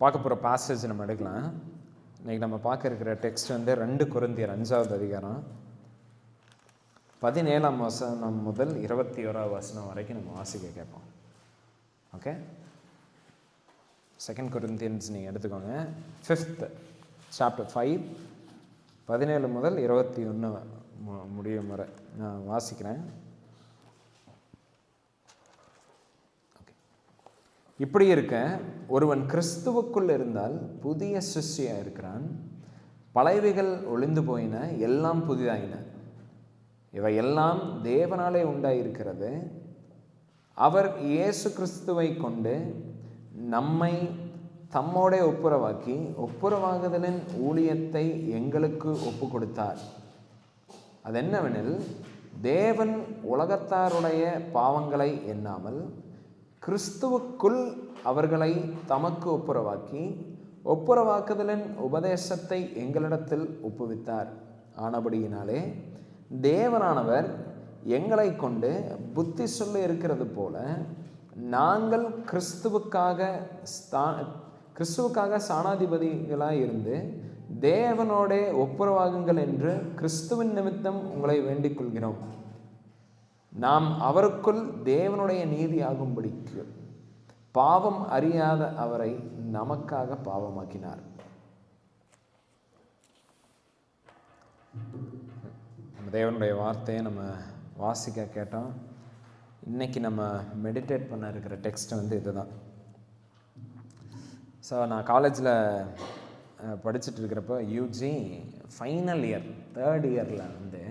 பார்க்க போகிற பாசேஜ் நம்ம எடுக்கலாம். இன்றைக்கி நம்ம பார்க்க இருக்கிற டெக்ஸ்ட் வந்து 2 கொரிந்தியர் 5வது அதிகாரம் 17ஆம் வசனம் முதல் 21ஆம் வசனம் வரைக்கும் நம்ம வாசிக்க கேட்போம். ஓகே, 2 கொரிந்தியன்ஸ் நீங்கள் எடுத்துக்கோங்க. 5th chapter 5 17 முதல் 21 முடியும் வரை நான் வாசிக்கிறேன். இப்படி இருக்க ஒருவன் கிறிஸ்துவுக்குள் இருந்தால் புதிய சிருஷ்டியாக இருக்கிறான். பழையவைகள் ஒளிந்து போயின, எல்லாம் புதிதாயின. இவை எல்லாம் தேவனாலே உண்டாயிருக்கிறது. அவர் இயேசு கிறிஸ்துவை கொண்டு நம்மை தம்மோடே ஒப்புரவாக்கி ஒப்புரவாகுதலின் ஊழியத்தை எங்களுக்கு ஒப்பு கொடுத்தார். அது என்னவெனில், தேவன் உலகத்தாருடைய பாவங்களை எண்ணாமல் கிறிஸ்துவுக்குள் அவர்களை தமக்கு ஒப்புரவாக்கி ஒப்புரவாக்குதலின் உபதேசத்தை எங்களிடத்தில் ஒப்புவித்தார். ஆனபடியினாலே தேவனானவர் எங்களை கொண்டு புத்தி சொல்ல இருக்கிறது போல நாங்கள் கிறிஸ்துவுக்காக ஸ்தானாதிபதிகளாக இருந்து தேவனோடே ஒப்புரவாகுங்கள் என்று கிறிஸ்துவின் நிமித்தம் உங்களை வேண்டிக் கொள்கிறோம். நாம் அவருக்குள் தேவனுடைய நீதி ஆகும்படிக்கு பாவம் அறியாத அவரை நமக்காக பாவமாக்கினார். நம்ம தேவனுடைய வார்த்தையை நம்ம வாசிக்க கேட்டோம். இன்னைக்கு நம்ம மெடிடேட் பண்ண இருக்கிற டெக்ஸ்ட் வந்து இதுதான். ஸோ நான் காலேஜில் படிச்சுட்டு இருக்கிறப்ப யூஜி ஃபைனல் இயர் 3rd இயரில் வந்து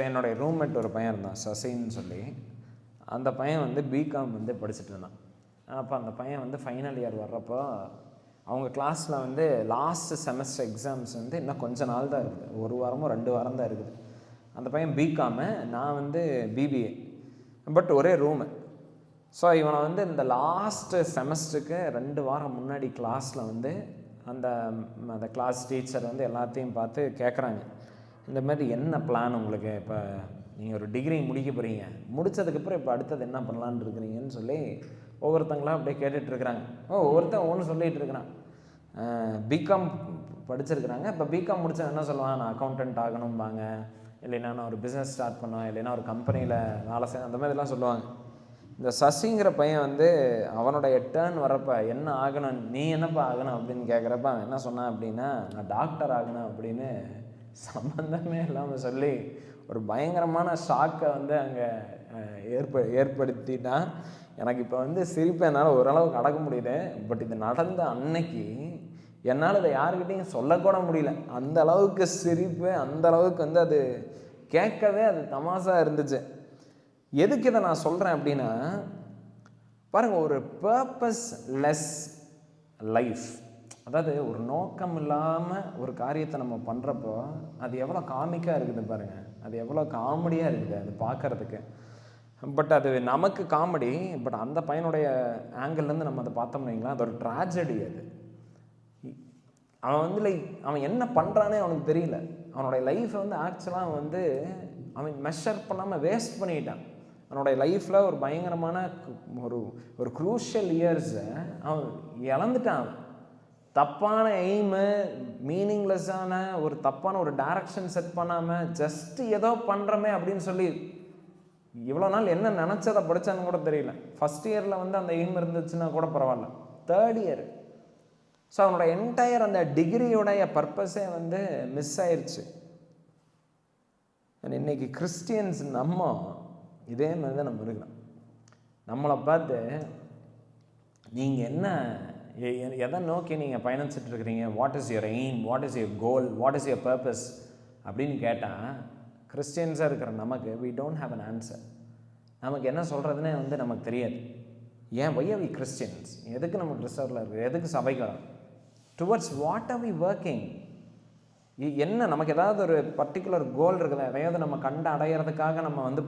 என்னுடைய ரூம்மேட் ஒரு பையன் இருந்தான், சசின்னு சொல்லி. அந்த பையன் வந்து பிகாம் வந்து படிச்சுட்டு இருந்தான். அப்போ அந்த பையன் வந்து ஃபைனல் இயர் வர்றப்போ அவங்க கிளாஸில் வந்து லாஸ்ட் செமஸ்டர் எக்ஸாம்ஸ் வந்து இன்னும் கொஞ்ச நாள் தான் இருக்குது, 1 வாரமோ 2 வாரம் தான் இருக்குது. அந்த பையன் பிகாமு, நான் வந்து பிபிஏ, பட் ஒரே ரூமு. ஸோ இவனை வந்து இந்த லாஸ்ட்டு செமஸ்டருக்கு 2 வாரம் முன்னாடி கிளாஸில் வந்து அந்த கிளாஸ் டீச்சர் வந்து எல்லாத்தையும் பார்த்து கேட்குறாங்க, இந்த மாதிரி என்ன பிளான் உங்களுக்கு, இப்போ நீங்கள் ஒரு டிகிரி முடிக்க போகிறீங்க, முடித்ததுக்கப்புறம் இப்போ அடுத்தது என்ன பண்ணலான்னு இருக்கிறீங்கன்னு சொல்லி ஒவ்வொருத்தங்களாம் அப்படியே கேட்டுட்ருக்குறாங்க. ஒவ்வொருத்தன் ஒன்று சொல்லிகிட்டு இருக்கிறான். பிகாம் படிச்சிருக்கிறாங்க. இப்போ பிகாம் முடித்தா என்ன சொல்லுவான், நான் அக்கௌண்டன்ட் ஆகணும்பாங்க, இல்லைன்னா நான் ஒரு பிஸ்னஸ் ஸ்டார்ட் பண்ணுவேன், இல்லைன்னா ஒரு கம்பெனியில் வேலை செய்யணும், அந்த மாதிரிலாம் சொல்லுவாங்க. இந்த சசிங்கிற பையன் வந்து அவனுடைய டேர்ன் வரப்போ என்ன ஆகணும், நீ என்னப்பா ஆகணும் அப்படின்னு கேட்குறப்ப அவன் என்ன சொன்னான் அப்படின்னா, நான் டாக்டர் ஆகணும் அப்படின்னு சம்பந்தமே இல்லாமல் சொல்லி ஒரு பயங்கரமான ஷாக்கை வந்து அங்கே ஏற்படுத்திட்டான். எனக்கு இப்போ வந்து சிரிப்பை என்னால் ஓரளவுக்கு அடக்க முடியுது. பட் இது நடந்த அன்னைக்கு என்னால் இதை யாருக்கிட்டையும் சொல்லக்கூட முடியல. அந்த அளவுக்கு சிரிப்பு, அந்த அளவுக்கு வந்து அது கேட்கவே அது தமாஷாக இருந்துச்சு. எதுக்கு இதை நான் சொல்கிறேன் அப்படின்னா, பாருங்கள், ஒரு பர்பஸ்லெஸ் லைஃப், அதாவது ஒரு நோக்கம் இல்லாமல் ஒரு காரியத்தை நம்ம பண்ணுறப்போ அது எவ்வளோ காமிக்காக இருக்குது பாருங்கள், அது எவ்வளோ காமெடியாக இருக்குது அது பார்க்குறதுக்கு. பட் அது நமக்கு காமெடி, பட் அந்த பையனுடைய ஆங்கிள்லேருந்து நம்ம அதை பார்த்தோம்னீங்களா, அது ஒரு ட்ராஜடி. அது அவன் வந்து அவன் என்ன பண்ணுறானே அவனுக்கு தெரியல. அவனுடைய லைஃப்பை வந்து ஆக்சுவலாக வந்து அவன் மெஷர் பண்ணாமல் வேஸ்ட் பண்ணிட்டான். அவனுடைய லைஃப்பில் ஒரு பயங்கரமான ஒரு க்ரூஷியல் இயர்ஸை அவன் இழந்துட்டான். தப்பான எய்மு, மீனிங்லெஸ்ஸான ஒரு தப்பான ஒரு டைரக்ஷன் செட் பண்ணாமல் ஜஸ்ட் ஏதோ பண்ணுறமே அப்படின்னு சொல்லி இவ்வளோ நாள் என்ன நினச்சதை படித்தான்னு கூட தெரியல. ஃபஸ்ட் இயரில் வந்து அந்த எய்ம் இருந்துச்சுன்னா கூட பரவாயில்ல, 3rd இயர். ஸோ அவனோட என்டையர் அந்த டிகிரியோடைய பர்பஸே வந்து மிஸ் ஆயிடுச்சு. இன்னைக்கு கிறிஸ்டியன்ஸ் நம்ம இதே மாதிரி தான் நம்ம இருக்கிறோம். நம்மளை பார்த்து நீங்கள் என்ன எதை நோக்கி நீங்கள் பயணிச்சுட்டு இருக்கிறீங்க, what is your aim, what is your goal, what is your purpose அப்படின்னு கேட்டால் கிறிஸ்டியன்ஸாக இருக்கிற நமக்கு we don't have an answer. நமக்கு என்ன சொல்கிறதுனே வந்து நமக்கு தெரியாது. ஏன் why are we Christians, எதுக்கு நம்ம கிறிஸ்தவர்கள் இருக்குது, எதுக்கு சபைக்கு வரோம், towards what are we working, என்ன நமக்கு ஏதாவது ஒரு பர்டிகுலர் கோல் இருக்குதா, எதையாவது நம்ம கண்டு அடையிறதுக்காக நம்ம வந்து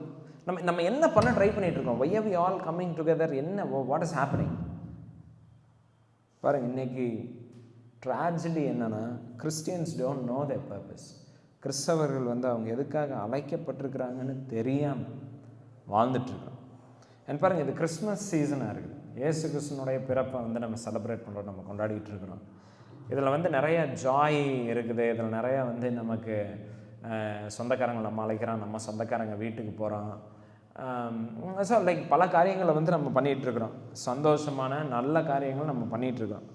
நம்ம என்ன பண்ண ட்ரை பண்ணிகிட்டு இருக்கோம், why are we all coming together, என்ன வாட் இஸ் ஹேப்பனிங். பாருங்கள், இன்றைக்கி ட்ராஜடி என்னென்னா Christians don't know their purpose. கிறிஸ்தவர்கள் வந்து அவங்க எதுக்காக அழைக்கப்பட்டிருக்கிறாங்கன்னு தெரியாமல் வாழ்ந்துட்டுருக்கோம். அண்ட் பாருங்கள், இது கிறிஸ்மஸ் சீசனாக இருக்குது. இயேசு கிறிஸ்துனுடைய பிறப்பை வந்து நம்ம செலிப்ரேட் பண்ணுறோம், நம்ம கொண்டாடிட்டு இருக்கிறோம். இதில் வந்து நிறைய ஜாய் இருக்குது. இதில் நிறையா வந்து நமக்கு சொந்தக்காரங்க நம்ம அழைக்கிறோம், நம்ம சொந்தக்காரங்க வீட்டுக்கு போகிறோம். ஸோ லைக் பல காரியங்களை வந்து நம்ம பண்ணிகிட்ருக்குறோம், சந்தோஷமான நல்ல காரியங்கள் நம்ம பண்ணிகிட்ருக்கோம்.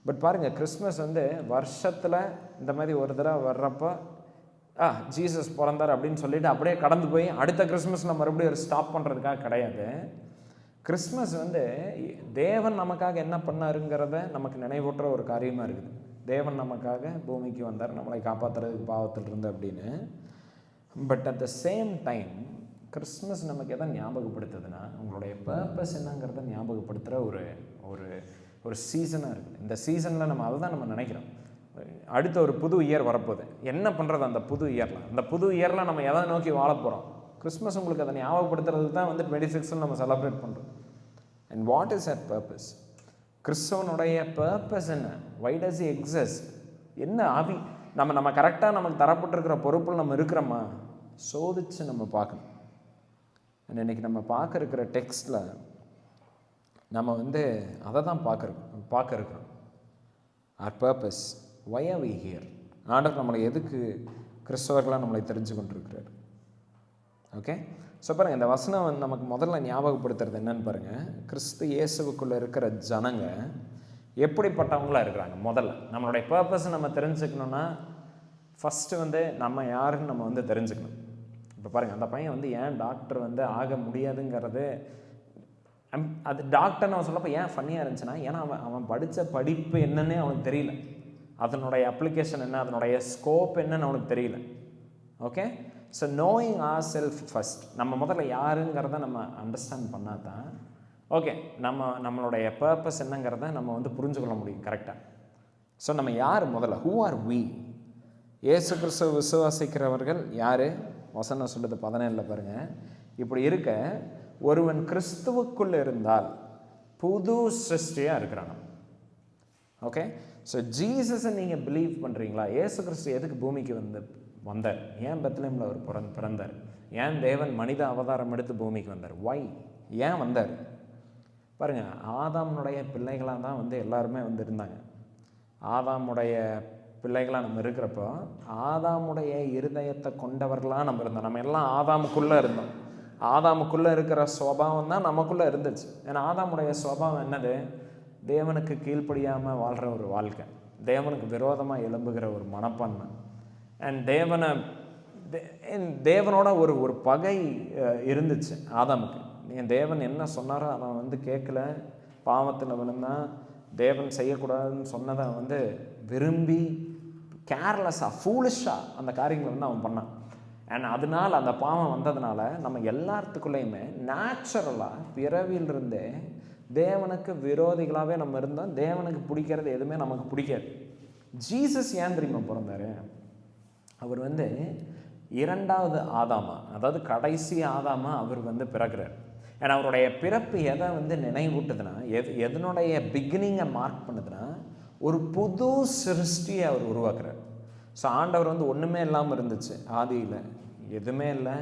பட் பாருங்கள், கிறிஸ்மஸ் வந்து வருஷத்தில் இந்த மாதிரி ஒரு தடவை வர்றப்போ ஜீசஸ் பிறந்தார் அப்படின்னு சொல்லிட்டு அப்படியே கடந்து போய் அடுத்த கிறிஸ்மஸில் மறுபடியும் ஒரு ஸ்டாப் பண்ணுறதுக்காக கிடையாது. கிறிஸ்மஸ் வந்து தேவன் நமக்காக என்ன பண்ணாருங்கிறத நமக்கு நினைவூட்டுற ஒரு காரியமாக இருக்குது. தேவன் நமக்காக பூமிக்கு வந்தார், நம்மளை காப்பாற்றுறதுக்கு பாவத்திலிருந்து அப்படின்னு. But at the same time Christmas நமக்கு எதை ஞாபகப்படுத்துதுன்னா, உங்களுடைய பர்பஸ் என்னங்கிறத ஞாபகப்படுத்துகிற ஒரு ஒரு ஒரு சீசனாக இருக்குது. இந்த சீசனில் நம்ம அதை தான் நம்ம நினைக்கிறோம். அடுத்த ஒரு புது இயர் வரப்போகுது, என்ன பண்ணுறது அந்த புது இயரில்? அந்த புது இயரில் நம்ம எதை நோக்கி வாழ போகிறோம்? கிறிஸ்மஸ் உங்களுக்கு அதை ஞாபகப்படுத்துறது தான் வந்து 26 நம்ம செலிப்ரேட் பண்ணுறோம். And what is that purpose? கிறிஸ்தவனுடைய பர்பஸ் என்ன? Why does he exist? என்ன ஆவி நம்ம கரெக்டாக நமக்கு தரப்பட்டிருக்கிற பொறுப்பில் நம்ம இருக்கிறோமா சோதிச்சு நம்ம பார்க்கணும். அண்ட் இன்றைக்கி நம்ம பார்க்க இருக்கிற டெக்ஸ்டில் நம்ம வந்து அதை தான் பார்க்க இருக்கிறோம். Our purpose, why are we here? ஆண்டவர் நம்மளை எதுக்கு கிறிஸ்தவர்களாக நம்மளை தெரிஞ்சு கொண்டிருக்கிறார்? ஓகே, ஸோ பாருங்கள், இந்த வசனம் நமக்கு முதல்ல ஞாபகப்படுத்துறது என்னன்னு பாருங்கள். கிறிஸ்து இயேசுவுக்குள்ளே இருக்கிற ஜனங்க எப்படிப்பட்டவங்களாக இருக்கிறாங்க? முதல்ல நம்மளுடைய பர்பஸை நம்ம தெரிஞ்சுக்கணுன்னா ஃபஸ்ட்டு வந்து நம்ம யாருன்னு நம்ம வந்து தெரிஞ்சுக்கணும். இப்போ பாருங்கள், அந்த பையன் வந்து ஏன் டாக்டர் வந்து ஆக முடியாதுங்கிறது, அது டாக்டர்னு அவன் சொல்லப்போ ஏன் ஃபன்னியாக இருந்துச்சுன்னா, ஏன்னா அவன் படித்த படிப்பு என்னன்னே அவனுக்கு தெரியல, அதனுடைய அப்ளிகேஷன் என்ன, அதனுடைய ஸ்கோப் என்னன்னு அவனுக்கு தெரியல. Okay, so knowing our self first, நம்ம முதல்ல யாருங்கிறத நம்ம அண்டர்ஸ்டாண்ட் பண்ணால் தான் ஓகே நம்மளுடைய பர்பஸ் என்னங்கிறத நம்ம வந்து புரிஞ்சுக்கொள்ள முடியும் கரெக்டாக. ஸோ நம்ம யார் முதல்ல? Who are we? இயேசு கிறிஸ்துவ விசுவாசிக்கிறவர்கள் யார்? வசனம் சொல்லுது 17 பாருங்கள். இப்படி இருக்க ஒருவன் கிறிஸ்துவுக்குள் இருந்தால் புது சிருஷ்டியாக இருக்கிறான். ஓகே, ஸோ ஜீசஸை நீங்கள் பிலீவ் பண்ணுறீங்களா? இயேசு கிறிஸ்து எதுக்கு பூமிக்கு வந்தார்? ஏன் பெத்லஹேமில் அவர் பிறந்தார்? ஏன் தேவன் மனித அவதாரம் எடுத்து பூமிக்கு வந்தார்? வை? ஏன் வந்தார்? பாருங்கள், ஆதாமுடைய பிள்ளைகளாக தான் வந்து எல்லாருமே வந்து இருந்தாங்க. ஆதாமுடைய பிள்ளைகளாக நம்ம இருக்கிறப்போ ஆதாமுடைய இருதயத்தை கொண்டவர்களாக நம்ம இருந்தோம். நம்ம எல்லாம் ஆதாமுக்குள்ளே இருந்தோம். ஆதாமுக்குள்ளே இருக்கிற சுபாவம் தான் நமக்குள்ளே இருந்துச்சு. ஏன்னா ஆதாமுடைய சுபாவம் என்னது? தேவனுக்கு கீழ்ப்படியாமல் வாழ்கிற ஒரு வாழ்க்கை, தேவனுக்கு விரோதமாக எழும்புகிற ஒரு மனப்பான்மை, அண்ட் தேவனோட ஒரு பகை இருந்துச்சு ஆதாமுக்கு. என் தேவன் என்ன சொன்னாரோ அவன் வந்து கேட்கல, பாவத்தில் விழுந்தான். தேவன் செய்யக்கூடாதுன்னு சொன்னதை வந்து விரும்பி கேர்லெஸ்ஸாக ஃபூலிஷாக அந்த காரியங்களை வந்து அவன் பண்ணான். அண்ட் அதனால் அந்த பாவம் வந்ததுனால நம்ம எல்லாத்துக்குள்ளேயுமே நேச்சுரலாக பிறவியிலிருந்தே தேவனுக்கு விரோதிகளாகவே நம்ம இருந்தோம். தேவனுக்கு பிடிக்கிறது எதுவுமே நமக்கு பிடிக்காது. ஜீசஸ் ஏன் தெரியுமா பிறந்தார்? அவர் வந்து 2வது ஆதாமா, அதாவது கடைசி ஆதாமா அவர் வந்து பிறக்கிறார். ஏன்னா அவருடைய பிறப்பு எதை வந்து நினைவூட்டுதுன்னா, எதனுடைய பிகினிங்கை மார்க் பண்ணுதுன்னா, ஒரு புது சிருஷ்டியை அவர் உருவாக்குறார். ஸோ ஆண்டவர் வந்து ஒன்றுமே இல்லாமல் இருந்துச்சு, ஆதியில் எதுவுமே இல்லை,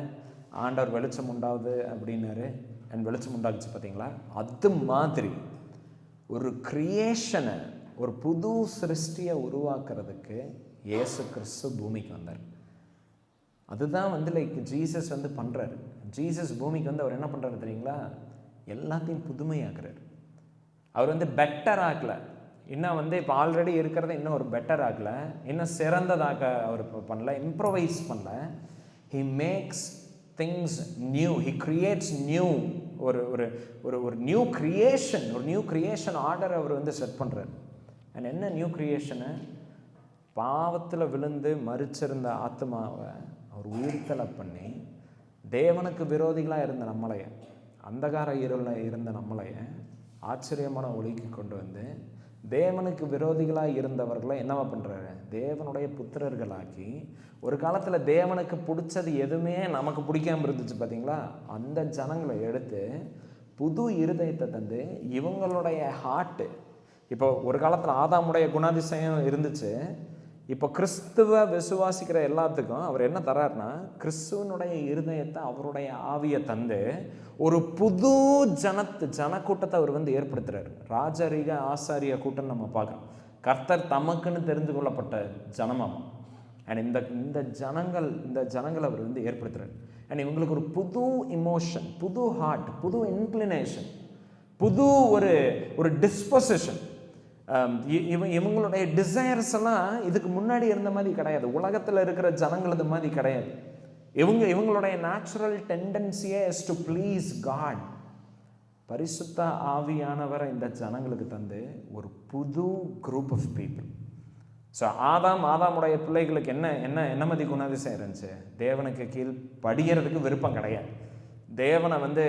ஆண்டவர் வெளிச்சம் உண்டாகுது அப்படின்னாரு, அண்ட் வெளிச்சம் உண்டாகுச்சு. பார்த்தீங்களா? அது மாதிரி ஒரு கிரியேஷனை, ஒரு புது சிருஷ்டியை உருவாக்குறதுக்கு இயேசு கிறிஸ்து பூமிக்கு வந்தார். அதுதான் வந்து லைக் ஜீசஸ் வந்து பண்ணுறாரு. ஜீசஸ் பூமிக்கு வந்து அவர் என்ன பண்ணுறாரு தெரியுங்களா? எல்லாத்தையும் புதுமையாக்குறாரு. அவர் வந்து பெட்டர் ஆக்கலை, இன்னும் வந்து இப்போ ஆல்ரெடி இருக்கிறத இன்னும் ஒரு பெட்டர் ஆக்கலை, இன்னும் சிறந்ததாக அவர் பண்ணல, இம்ப்ரோவைஸ் பண்ணல. He makes things new, he creates new, ஒரு ஒரு ஒரு ஒரு நியூ கிரியேஷன், ஒரு நியூ கிரியேஷன் ஆர்டர் அவர் வந்து செட் பண்ணுறாரு. அண்ட் என்ன நியூ கிரியேஷனு? பாவத்தில் விழுந்து மரிச்சிருந்த ஆத்மாவை அவர் உயிர்த்தலை பண்ணி, தேவனுக்கு விரோதிகளாக இருந்த நம்மளைய, அந்தகார இருளில் இருந்த நம்மளைய ஆச்சரியமான ஒளிக்கு கொண்டு வந்து தேவனுக்கு விரோதிகளாக இருந்தவர்களை என்னவா பண்ணுறாரு? தேவனுடைய புத்திரர்களாக்கி, ஒரு காலத்தில் தேவனுக்கு பிடிச்சது எதுவுமே நமக்கு பிடிக்காமல் இருந்துச்சு பார்த்தீங்களா, அந்த ஜனங்களை எடுத்து புது இருதயத்தை தந்து இவங்களுடைய ஹார்ட்டு, இப்போ ஒரு காலத்தில் ஆதாமுடைய குணாதிசயம் இருந்துச்சு, இப்போ கிறிஸ்துவ விசுவாசிக்கிற எல்லாத்துக்கும் அவர் என்ன தர்றாருன்னா, கிறிஸ்துவனுடைய இருதயத்தை, அவருடைய ஆவியை தந்து ஒரு புது ஜனக்கூட்டத்தை அவர் வந்து ஏற்படுத்துறாரு. ராஜரீக ஆசாரிய கூட்டம் நம்ம பார்க்குறோம். கர்த்தர் தமக்குன்னு தெரிந்து கொள்ளப்பட்ட ஜனமாகும். அண்ட் இந்த ஜனங்கள் அவர் வந்து ஏற்படுத்துறாரு. அண்ட் இவங்களுக்கு ஒரு புது இமோஷன், புது ஹார்ட், புது இன்க்ளினேஷன், புது ஒரு டிஸ்பொசிஷன். இவங்களுடைய டிசைர்ஸ் எல்லாம் இதுக்கு முன்னாடி இருந்த மாதிரி கிடையாது. உலகத்தில் இருக்கிற ஜனங்களது மாதிரி கிடையாது. இவங்களுடைய நேச்சுரல் டெண்டன்சியே இஸ் டு ப்ளீஸ் காட். பரிசுத்த ஆவியானவரை இந்த ஜனங்களுக்கு தந்து ஒரு புது குரூப் ஆஃப் பீப்புள். ஸோ ஆதாமுடைய பிள்ளைகளுக்கு என்ன மாதிரி குணாதிசயம் இருந்துச்சு? தேவனுக்கு கீழ் படிகிறதுக்கு விருப்பம் கிடையாது. தேவனை வந்து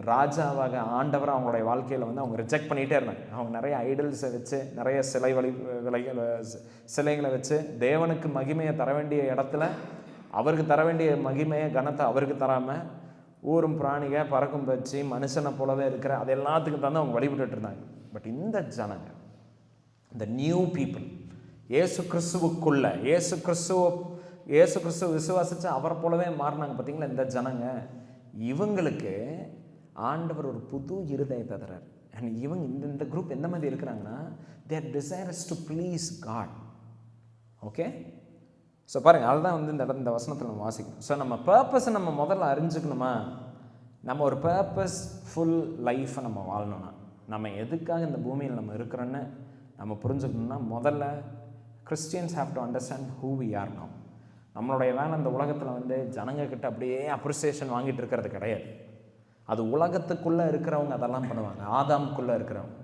ராஜாவாக, ஆண்டவராக அவங்களுடைய வாழ்க்கையில் வந்து அவங்க ரிஜெக்ட் பண்ணிகிட்டே இருந்தாங்க. அவங்க நிறைய ஐடல்ஸை வச்சு, நிறைய சிலைகளை வச்சு தேவனுக்கு மகிமையை தர வேண்டிய இடத்துல அவருக்கு தர வேண்டிய மகிமையை, கனத்தை அவருக்கு தராமல் ஊரும் பிராணிக பறக்கும் வச்சு மனுஷனை போலவே இருக்கிற அது எல்லாத்துக்கும் தந்து அவங்க வழிபட்டு இருந்தாங்க. பட் இந்த ஜனங்க, இந்த நியூ பீப்புள், இயேசு கிறிஸ்துவ விசுவாசிச்சு அவரை போலவே மாறினாங்க. பார்த்தீங்களா இந்த ஜனங்க, இவங்களுக்கு ஆண்டவர் ஒரு புது இருதயத்தை தர்றார். அண்ட் இவங்க இந்த குரூப் எந்த மாதிரி இருக்கிறாங்கன்னா, their desires to please God. Okay, so பாருங்கள், அதுதான் வந்து இந்த வசனத்தில் நம்ம வாசிக்கணும். ஸோ நம்ம பர்பஸை நம்ம முதல்ல அறிஞ்சுக்கணுமா? நம்ம ஒரு பர்பஸ்ஃபுல் லைஃப்பை நம்ம வாழணும்னா, நம்ம எதுக்காக இந்த பூமியில் நம்ம இருக்கிறோன்னு நம்ம புரிஞ்சுக்கணும்னா, முதல்ல Christians have to understand who we are now. நம்மளுடைய வேலை இந்த உலகத்தில் வந்து ஜனங்கக்கிட்ட அப்படியே அப்ரிசியேஷன் வாங்கிட்டு இருக்கிறது கிடையாது. அது உலகத்துக்குள்ளே இருக்கிறவங்க அதெல்லாம் பண்ணுவாங்க, ஆதாமுக்குள்ளே இருக்கிறவங்க.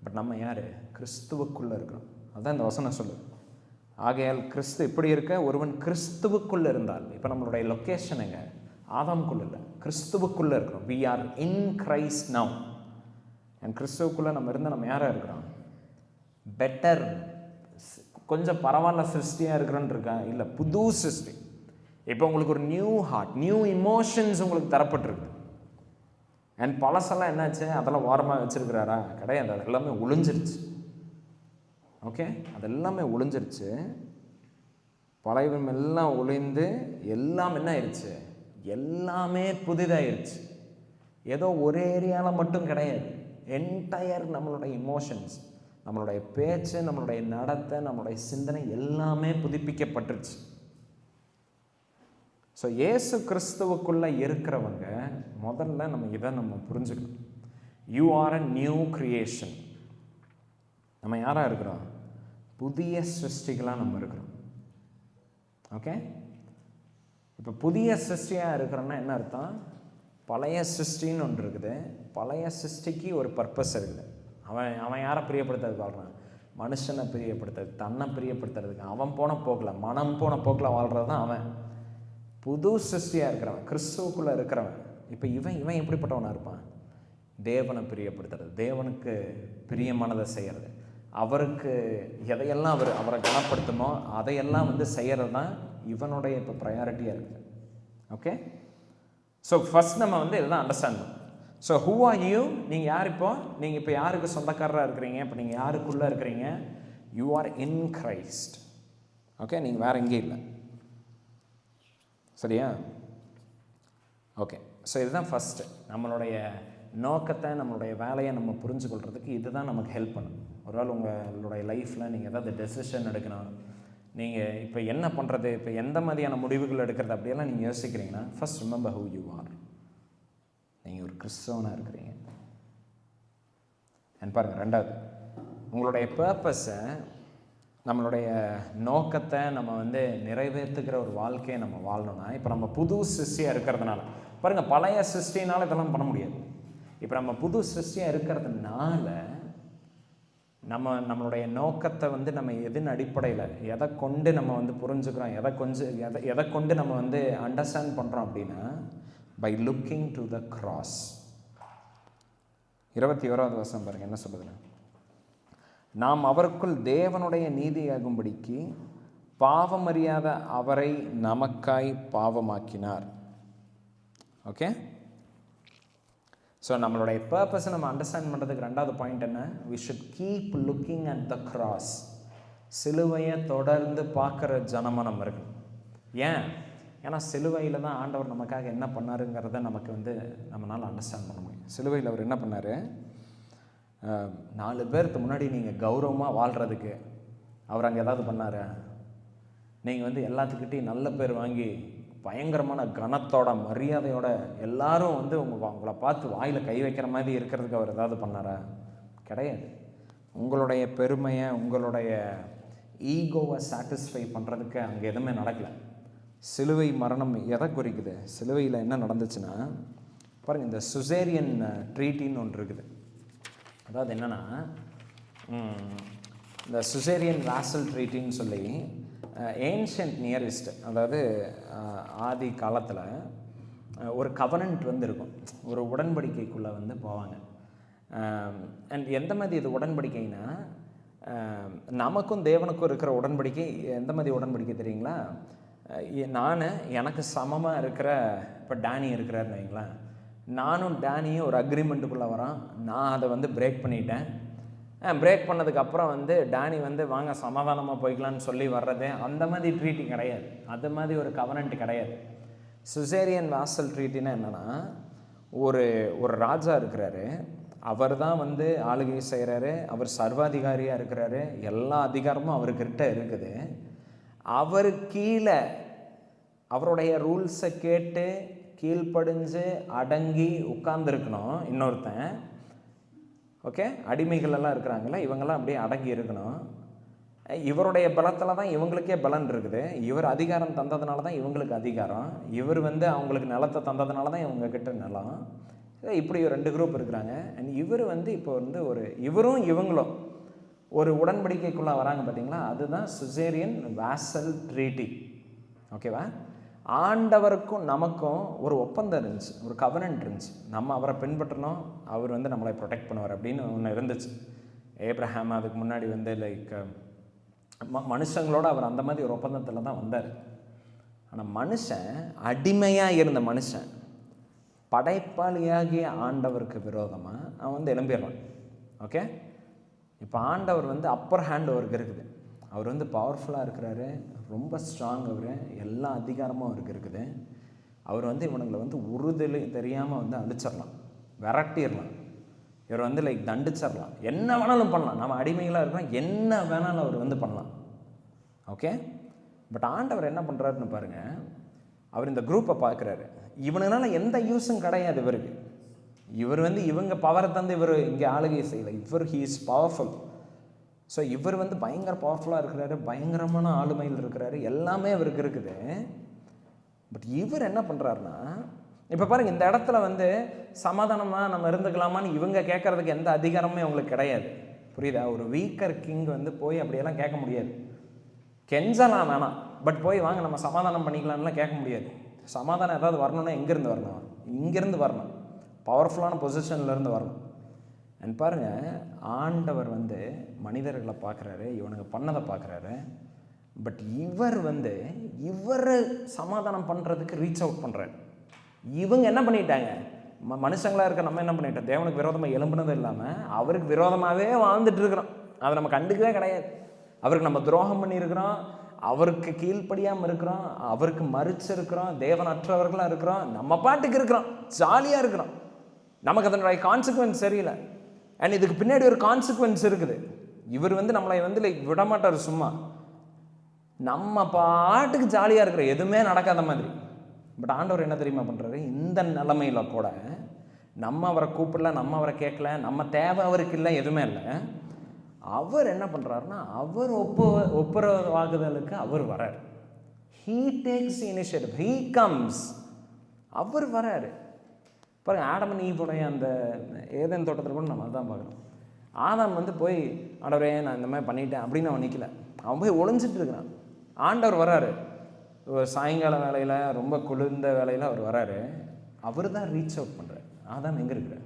பட் நம்ம யார்? கிறிஸ்துவுக்குள்ளே இருக்கிறோம். அதுதான் இந்த வசனம் சொல்லுது. ஆகையால் கிறிஸ்து இப்படி இருக்க, ஒருவன் கிறிஸ்துவுக்குள்ளே இருந்தால், இப்போ நம்மளுடைய லொக்கேஷன் எங்க? ஆதாமுக்குள்ளே இல்லை, கிறிஸ்துவுக்குள்ளே இருக்கிறோம். We are in Christ now. And கிறிஸ்துவுக்குள்ளே நம்ம இருந்தால் நம்ம யாராக இருக்கிறோம்? பெட்டர், கொஞ்சம் பரவாயில்ல சிருஷ்டியாக இருக்கிறோன்னு இருக்கா? இல்லை, புது சிருஷ்டி. இப்போ உங்களுக்கு ஒரு நியூ ஹார்ட், நியூ இமோஷன்ஸ் உங்களுக்கு தரப்பட்டிருக்கு. அண்ட் பழசெல்லாம் என்னாச்சு? அதெல்லாம் ஓரமாக வச்சுருக்கிறாரா? கிடையாது, அது எல்லாமே ஒளிஞ்சிருச்சு. ஓகே, அதெல்லாமே ஒளிஞ்சிருச்சு. பழையம் எல்லாம் ஒளிந்து எல்லாம் என்ன ஆயிடுச்சு? எல்லாமே புதிதாகிடுச்சு. ஏதோ ஒரு ஏரியாவில் மட்டும் கிடையாது. என்டையர் நம்மளுடைய இமோஷன்ஸ், நம்மளுடைய பேச்சு, நம்மளுடைய நடத்தை, நம்மளுடைய சிந்தனை எல்லாமே புதுப்பிக்கப்பட்டுருச்சு. ஸோ இயேசு கிறிஸ்துவுக்குள்ளே இருக்கிறவங்க முதல்ல இதை நம்ம புரிஞ்சுக்கணும். You are a new creation. நம்ம யாராக இருக்கிறோம்? புதிய சிருஷ்டிகளாக நம்ம இருக்கிறோம். ஓகே, இப்போ புதிய சிருஷ்டியாக இருக்கிறோன்னா என்ன அர்த்தம்? பழைய சிருஷ்டின்னு ஒன்று இருக்குது. பழைய சிருஷ்டிக்கு ஒரு பர்பஸ் இருக்குது. அவன் யாரை பிரியப்படுத்துறது வாழ்கிறான்? மனுஷனை பிரியப்படுத்துறது, தன்னை பிரியப்படுத்துறதுக்கு. அவன் போன போக்கில், மனம் போன போக்கில் வாழ்கிறது தான் அவன். புது சிருஷ்டியாக இருக்கிறவன், கிறிஸ்துவுக்குள்ளே இருக்கிறவன், இப்போ இவன் எப்படிப்பட்டவனாக இருப்பான்? தேவனை பிரியப்படுத்துறது, தேவனுக்கு பிரியமானதை செய்கிறது, அவருக்கு எதையெல்லாம் அவரை கனப்படுத்தணுமோ அதையெல்லாம் வந்து செய்கிறது தான் இவனுடைய இப்போ ப்ரையாரிட்டியாக இருக்குது. ஓகே, ஸோ ஃபஸ்ட் நம்ம வந்து இதெல்லாம் அண்டர்ஸ்டாண்ட் பண்ணணும். So who are you? நீங்கள் யார்? நீங்கள் இப்போ யாருக்கு சொந்தக்காரராக இருக்கிறீங்க? இப்போ நீங்கள் யாருக்குள்ளே இருக்கிறீங்க? You are in Christ. Okay, நீங்கள் வேறு எங்கேயும் இல்லை. சரியா? ஓகே, ஸோ இதுதான் ஃபஸ்ட்டு. நம்மளுடைய நோக்கத்தை, நம்மளுடைய வேலையை நம்ம புரிஞ்சு கொள்றதுக்கு இதுதான் நமக்கு ஹெல்ப் பண்ணும். ஒருவேளை உங்களுடைய லைஃப்பில் நீங்கள் ஏதாவது டெசிஷன் எடுக்கணும், நீங்கள் இப்போ என்ன பண்ணுறது, இப்போ எந்த மாதிரியான முடிவுகள் எடுக்கிறது அப்படியெல்லாம் நீங்கள் யோசிக்கிறீங்கன்னா, first remember who you are. நீங்கள் ஒரு கிறிஸ்தவனாக இருக்கிறீங்க. அண்ட் பாருங்கள், ரெண்டாவது, உங்களுடைய பர்பஸை, நம்மளுடைய நோக்கத்தை நம்ம வந்து நிறைவேற்றுக்கிற ஒரு வாழ்க்கையை நம்ம வாழணும்னா, இப்போ நம்ம புது சிருஷ்டியாக இருக்கிறதுனால பாருங்கள், பழைய சிருஷ்டினால் இதெல்லாம் பண்ண முடியாது. இப்போ நம்ம புது சிருஷ்டியாக இருக்கிறதுனால நம்மளுடைய நோக்கத்தை வந்து நம்ம எதன் அடிப்படையில், எதை கொண்டு நம்ம வந்து புரிஞ்சுக்கிறோம், எதை கொண்டு நம்ம வந்து அண்டர்ஸ்டாண்ட் பண்ணுறோம் அப்படின்னா, by looking to the cross. 21வது வசனம் பாருங்கள் என்ன சொல்லுதுன்னா, நாம் அவருக்குள் தேவனுடைய நீதியாகும்படிக்கு பாவமறியாத அவரை நமக்காய் பாவமாக்கினார். ஓகே, ஸோ நம்மளுடைய பர்பஸை நம்ம அண்டர்ஸ்டாண்ட் பண்ணுறதுக்கு ரெண்டாவது பாயிண்ட் என்ன? We should keep looking at the cross. சிலுவையை தொடர்ந்து பார்க்குற ஜனமாக நம்ம இருக்கணும். ஏன்னா சிலுவையில் தான் ஆண்டவர் நமக்காக என்ன பண்ணாருங்கிறத நமக்கு வந்து நம்மளால் அண்டர்ஸ்டாண்ட் பண்ண முடியும். சிலுவையில் அவர் என்ன பண்ணார், 4 பேருக்கு முன்னாடி நீங்கள் கௌரவமாக வாழ்கிறதுக்கு அவர் அங்கே ஏதாவது பண்ணார்? நீங்கள் வந்து எல்லாத்துக்கிட்டையும் நல்ல பேர் வாங்கி பயங்கரமான கனத்தோட மரியாதையோட எல்லாரும் வந்து உங்களை பார்த்து வாயில் கை வைக்கிற மாதிரி இருக்கிறதுக்கு அவர் ஏதாவது பண்ணாரா? கிடையாது. உங்களுடைய பெருமையை, உங்களுடைய ஈகோவை சாட்டிஸ்ஃபை பண்ணுறதுக்கு அங்கே எதுவுமே நடக்கலை. சிலுவை மரணம் எதை குறிக்குது? சிலுவையில் என்ன நடந்துச்சுன்னா பாருங்கள், இந்த சுசேரியன் ட்ரீட்டின்னு ஒன்று இருக்குது. அதாவது என்னென்னா, இந்த சுசேரியன் வாசல் ட்ரீட்டின்னு சொல்லி ஏன்ஷியன்ட் நியர் ஈஸ்ட், அதாவது ஆதி காலத்தில் ஒரு கவனன்ட் வந்து இருக்கும், ஒரு உடன்படிக்கைக்குள்ளே வந்து போவாங்க. அண்ட் எந்த மாதிரி இது உடன்படிக்கைன்னா, நமக்கும் தேவனுக்கும் இருக்கிற உடன்படிக்கை எந்த மாதிரி உடன்படிக்கை தெரியுங்களா? எனக்கு சமமாக இருக்கிற, இப்போ டேனி இருக்கிறாருன்னு வைங்களேன், நானும் டேனியும் ஒரு அக்ரிமெண்ட்டுக்குள்ளே வரோம். நான் அதை வந்து பிரேக் பண்ணிட்டேன். பிரேக் பண்ணதுக்கப்புறம் வந்து டேனி வந்து வாங்க சமாதானமாக போய்க்கலான்னு சொல்லி வர்றது, அந்த மாதிரி ட்ரீட்டி கிடையாது. அது மாதிரி ஒரு கவனன்ட் கிடையாது. சுசேரியன் வாசல் ட்ரீட்டின்னா என்னென்னா, ஒரு ராஜா இருக்கிறாரு, அவர் தான் வந்து ஆளுகை செய்கிறாரு, அவர் சர்வாதிகாரியாக இருக்கிறாரு, எல்லா அதிகாரமும் அவர்கிட்ட இருக்குது. அவர் கீழே அவருடைய ரூல்ஸை கேட்டு கீழ்ப்படிஞ்சு அடங்கி உட்கார்ந்துருக்கணும் இன்னொருத்தன். ஓகே, அடிமைகளெல்லாம் இருக்கிறாங்களே, இவங்கெல்லாம் அப்படியே அடங்கி இருக்கணும். இவருடைய பலத்தில் தான் இவங்களுக்கே பலன் இருக்குது. இவர் அதிகாரம் தந்ததுனால தான் இவங்களுக்கு அதிகாரம். இவர் வந்து அவங்களுக்கு நிலத்தை தந்ததுனால தான் இவங்கக்கிட்ட நிலம். இப்படி 2 குரூப் இருக்கிறாங்க. அண்ட் இவர் வந்து இப்போ வந்து இவரும் இவங்களும் ஒரு உடன்படிக்கைக்குள்ளே வராங்க பார்த்தீங்களா? அதுதான் சுசேரியன் வாசல் ட்ரீட்டி. ஓகேவா? ஆண்டவருக்கும் நமக்கும் ஒரு ஒப்பந்தம் இருந்துச்சு, ஒரு கவனன்ட் இருந்துச்சு. நம்ம அவரை பின்பற்றணும், அவர் வந்து நம்மளை ப்ரொடெக்ட் பண்ணுவார் அப்படின்னு ஒன்று இருந்துச்சு. ஏப்ரஹாம் அதுக்கு முன்னாடி வந்து லைக் மனுஷங்களோட அவர் அந்த மாதிரி ஒரு ஒப்பந்தத்தில் தான் வந்தார். ஆனால் மனுஷன், அடிமையாக இருந்த மனுஷன் படைப்பாளியாகிய ஆண்டவருக்கு விரோதமாக அவன் வந்து எழும்பிடுறான். ஓகே, இப்போ ஆண்டவர் வந்து அப்பர் ஹேண்ட் அவருக்கு இருக்குது. அவர் வந்து பவர்ஃபுல்லாக இருக்கிறாரு, ரொம்ப ஸ்ட்ராங். அவர் எல்லா அதிகாரமும் அவருக்கு இருக்குது. அவர் வந்து இவனுங்களை வந்து உறுதல் தெரியாமல் வந்து அழிச்சிடலாம், விரட்டிடலாம். இவர் வந்து லைக் தண்டிச்சிடலாம், என்ன வேணாலும் பண்ணலாம். நம்ம அடிமைகளாக இருக்கிறோம், என்ன வேணாலும் அவர் வந்து பண்ணலாம். ஓகே, பட் ஆண்டவர் என்ன பண்ணுறாருன்னு பாருங்கள். அவர் இந்த குரூப்பை பார்க்குறாரு, இவனுனால எந்த யூஸும் கிடையாது இவருக்கு. இவர் வந்து இவங்க பவரை தந்து இவர் இங்கே ஆளுகை செய்யலை. He is powerful. ஸோ இவர் வந்து பயங்கர பவர்ஃபுல்லாக இருக்கிறாரு, பயங்கரமான ஆளுமையில் இருக்கிறாரு, எல்லாமே அவருக்கு இருக்குது. பட் இவர் என்ன பண்ணுறாருன்னா, இப்போ பாருங்கள், இந்த இடத்துல வந்து சமாதானமாக நம்ம இருந்துக்கலாமான்னு இவங்க கேட்குறதுக்கு எந்த அதிகாரமுமே அவங்களுக்கு கிடையாது. புரியுதா? ஒரு வீக்கர் கிங் வந்து போய் அப்படியெல்லாம் கேட்க முடியாது. கெஞ்சலாம் வேணாம், பட் போய் வாங்க நம்ம சமாதானம் பண்ணிக்கலாம்லாம் கேட்க முடியாது. சமாதானம் ஏதாவது வரணும்னா எங்கேருந்து வரணும்? இங்கேருந்து வரணும், பவர்ஃபுல்லான பொசிஷன்லேருந்து வரணும். அண்ட் பாருங்கள், ஆண்டவர் வந்து மனிதர்களை பார்க்குறாரு, இவனுங்க பண்ணதை பார்க்குறாரு. பட் இவர் வந்து சமாதானம் பண்ணுறதுக்கு ரீச் அவுட் பண்ணுறாரு. இவங்க என்ன பண்ணிட்டாங்க? மனுஷங்களாக இருக்க நம்ம என்ன பண்ணிட்டோம்? தேவனுக்கு விரோதமாக எழும்புனது இல்லாமல் அவருக்கு விரோதமாகவே வாழ்ந்துட்டு இருக்கிறோம். அதை நம்ம கண்டுக்கவே கிடையாது. அவருக்கு நம்ம துரோகம் பண்ணியிருக்கிறோம், அவருக்கு கீழ்ப்படியாமல் இருக்கிறோம், அவருக்கு மறுச்சிருக்கிறோம், தேவனற்றவர்களாக இருக்கிறோம், நம்ம பாட்டுக்கு இருக்கிறோம், ஜாலியாக இருக்கிறோம். நமக்கு அதனுடைய கான்சிக்வன்ஸ் தெரியல. அண்ட் இதுக்கு பின்னாடி ஒரு கான்சிக்வன்ஸ் இருக்குது. இவர் வந்து நம்மளை வந்து லைக் விடமாட்டார் சும்மா. நம்ம பாட்டுக்கு ஜாலியாக இருக்கிற, எதுவுமே நடக்காத மாதிரி. பட் ஆண்டவர் என்ன தெரியுமா பண்ணுறாரு? இந்த நிலைமையில கூட நம்ம அவரை கூப்பிடல, நம்ம அவரை கேட்கல, நம்ம தேவை அவருக்கு இல்லை, எதுவுமே இல்லை. அவர் என்ன பண்ணுறாருன்னா, அவர் ஒப்புரவாகுதலுக்கு அவர் வரார். He takes initiative, he comes, அவர் வராரு. பாருங்கள், ஆடம் அண்ட் ஈவோடைய அந்த ஏதேன் தோட்டத்தில் கூட நம்ம அதுதான் பார்க்குறோம். ஆதாம் வந்து போய் ஆண்டவரே நான் இந்த மாதிரி பண்ணிட்டேன் அப்படின்னு அவன் நிற்கல, அவன் போய் ஒளிஞ்சிட்டு இருக்கிறான். ஆண்டவர் வராரு, ஒரு சாயங்கால வேலையில், ரொம்ப குளிர்ந்த வேலையில் அவர் வராரு. அவர் தான் ரீச் அவுட் பண்ணுறார். ஆதாம் எங்கே இருக்கிற,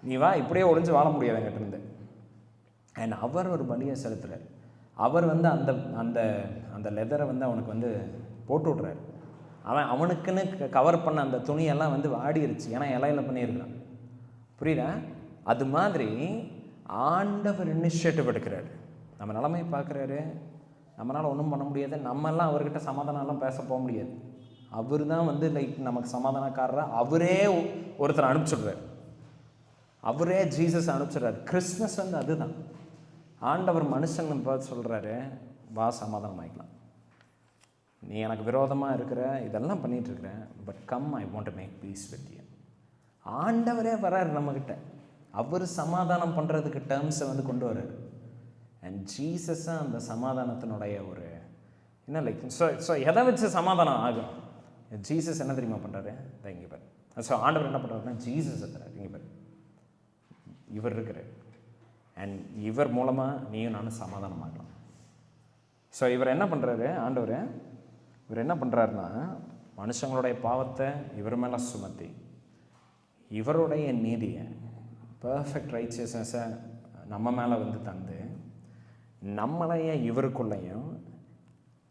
நீ வா, இப்படியே ஒளிஞ்சு வாழ முடியாது என்கிட்ட இருந்து. அண்ட் அவர் ஒரு பலியை செலுத்துறார். அவர் வந்து அந்த அந்த அந்த லெதரை வந்து அவனுக்கு வந்து போட்டு விட்றாரு. அவனுக்குன்னு கவர் பண்ண அந்த துணியெல்லாம் வந்து வாடிருச்சு, ஏன்னா இலையில பண்ணியிருக்கிறான். புரியுதா? அது மாதிரி ஆண்டவர் இனிஷியேட்டிவ் எடுக்கிறார். நம்ம நிலைமை பார்க்குறாரு, நம்மளால் ஒன்றும் பண்ண முடியாது. நம்மெல்லாம் அவர்கிட்ட சமாதானம்லாம் பேச போக முடியாது. அவர் தான் வந்து நமக்கு சமாதானக்காரராக அவரே ஒருத்தர் அனுப்பிச்சுடுறாரு. அவரே ஜீசஸ் அனுப்பிச்சிடுறாரு. கிறிஸ்மஸ் வந்து அதுதான். ஆண்டவர் மனுஷன் பார்த்து சொல்கிறாரு, வா சமாதானம் ஆகிக்கலாம், நீ எனக்கு விரோதமாக இருக்கிற, இதெல்லாம் பண்ணிகிட்ருக்கிற, but come, I want to make peace with you. ஆண்டவரே வர்றாரு நம்மக்கிட்ட. அவர் சமாதானம் பண்ணுறதுக்கு டேர்ம்ஸை வந்து கொண்டு வர்றாரு. அண்ட் ஜீசஸாக அந்த சமாதானத்தினுடைய ஒரு என்ன ஸோ எதை வச்சு சமாதானம் ஆகும்? ஜீசஸ் என்ன தெரியுமா பண்ணுறாரு? இங்கே பாரு. ஸோ ஆண்டவர் என்ன பண்ணுறாருன்னா ஜீசஸ் இருக்கிறார். இங்கே பாரு, இவர் இருக்கிறார். அண்ட் இவர் மூலமாக நீயும் நானும் சமாதானமாகலாம். ஸோ இவர் என்ன பண்ணுறாரு? ஆண்டவர் இவர் என்ன பண்ணுறாருன்னா, மனுஷங்களுடைய பாவத்தை இவர் மேலே சுமத்தி இவருடைய நீதியை, பர்ஃபெக்ட் ரைச்சியஸ்னஸை நம்ம மேலே வந்து தந்து, நம்மளைய இவருக்குள்ளையும்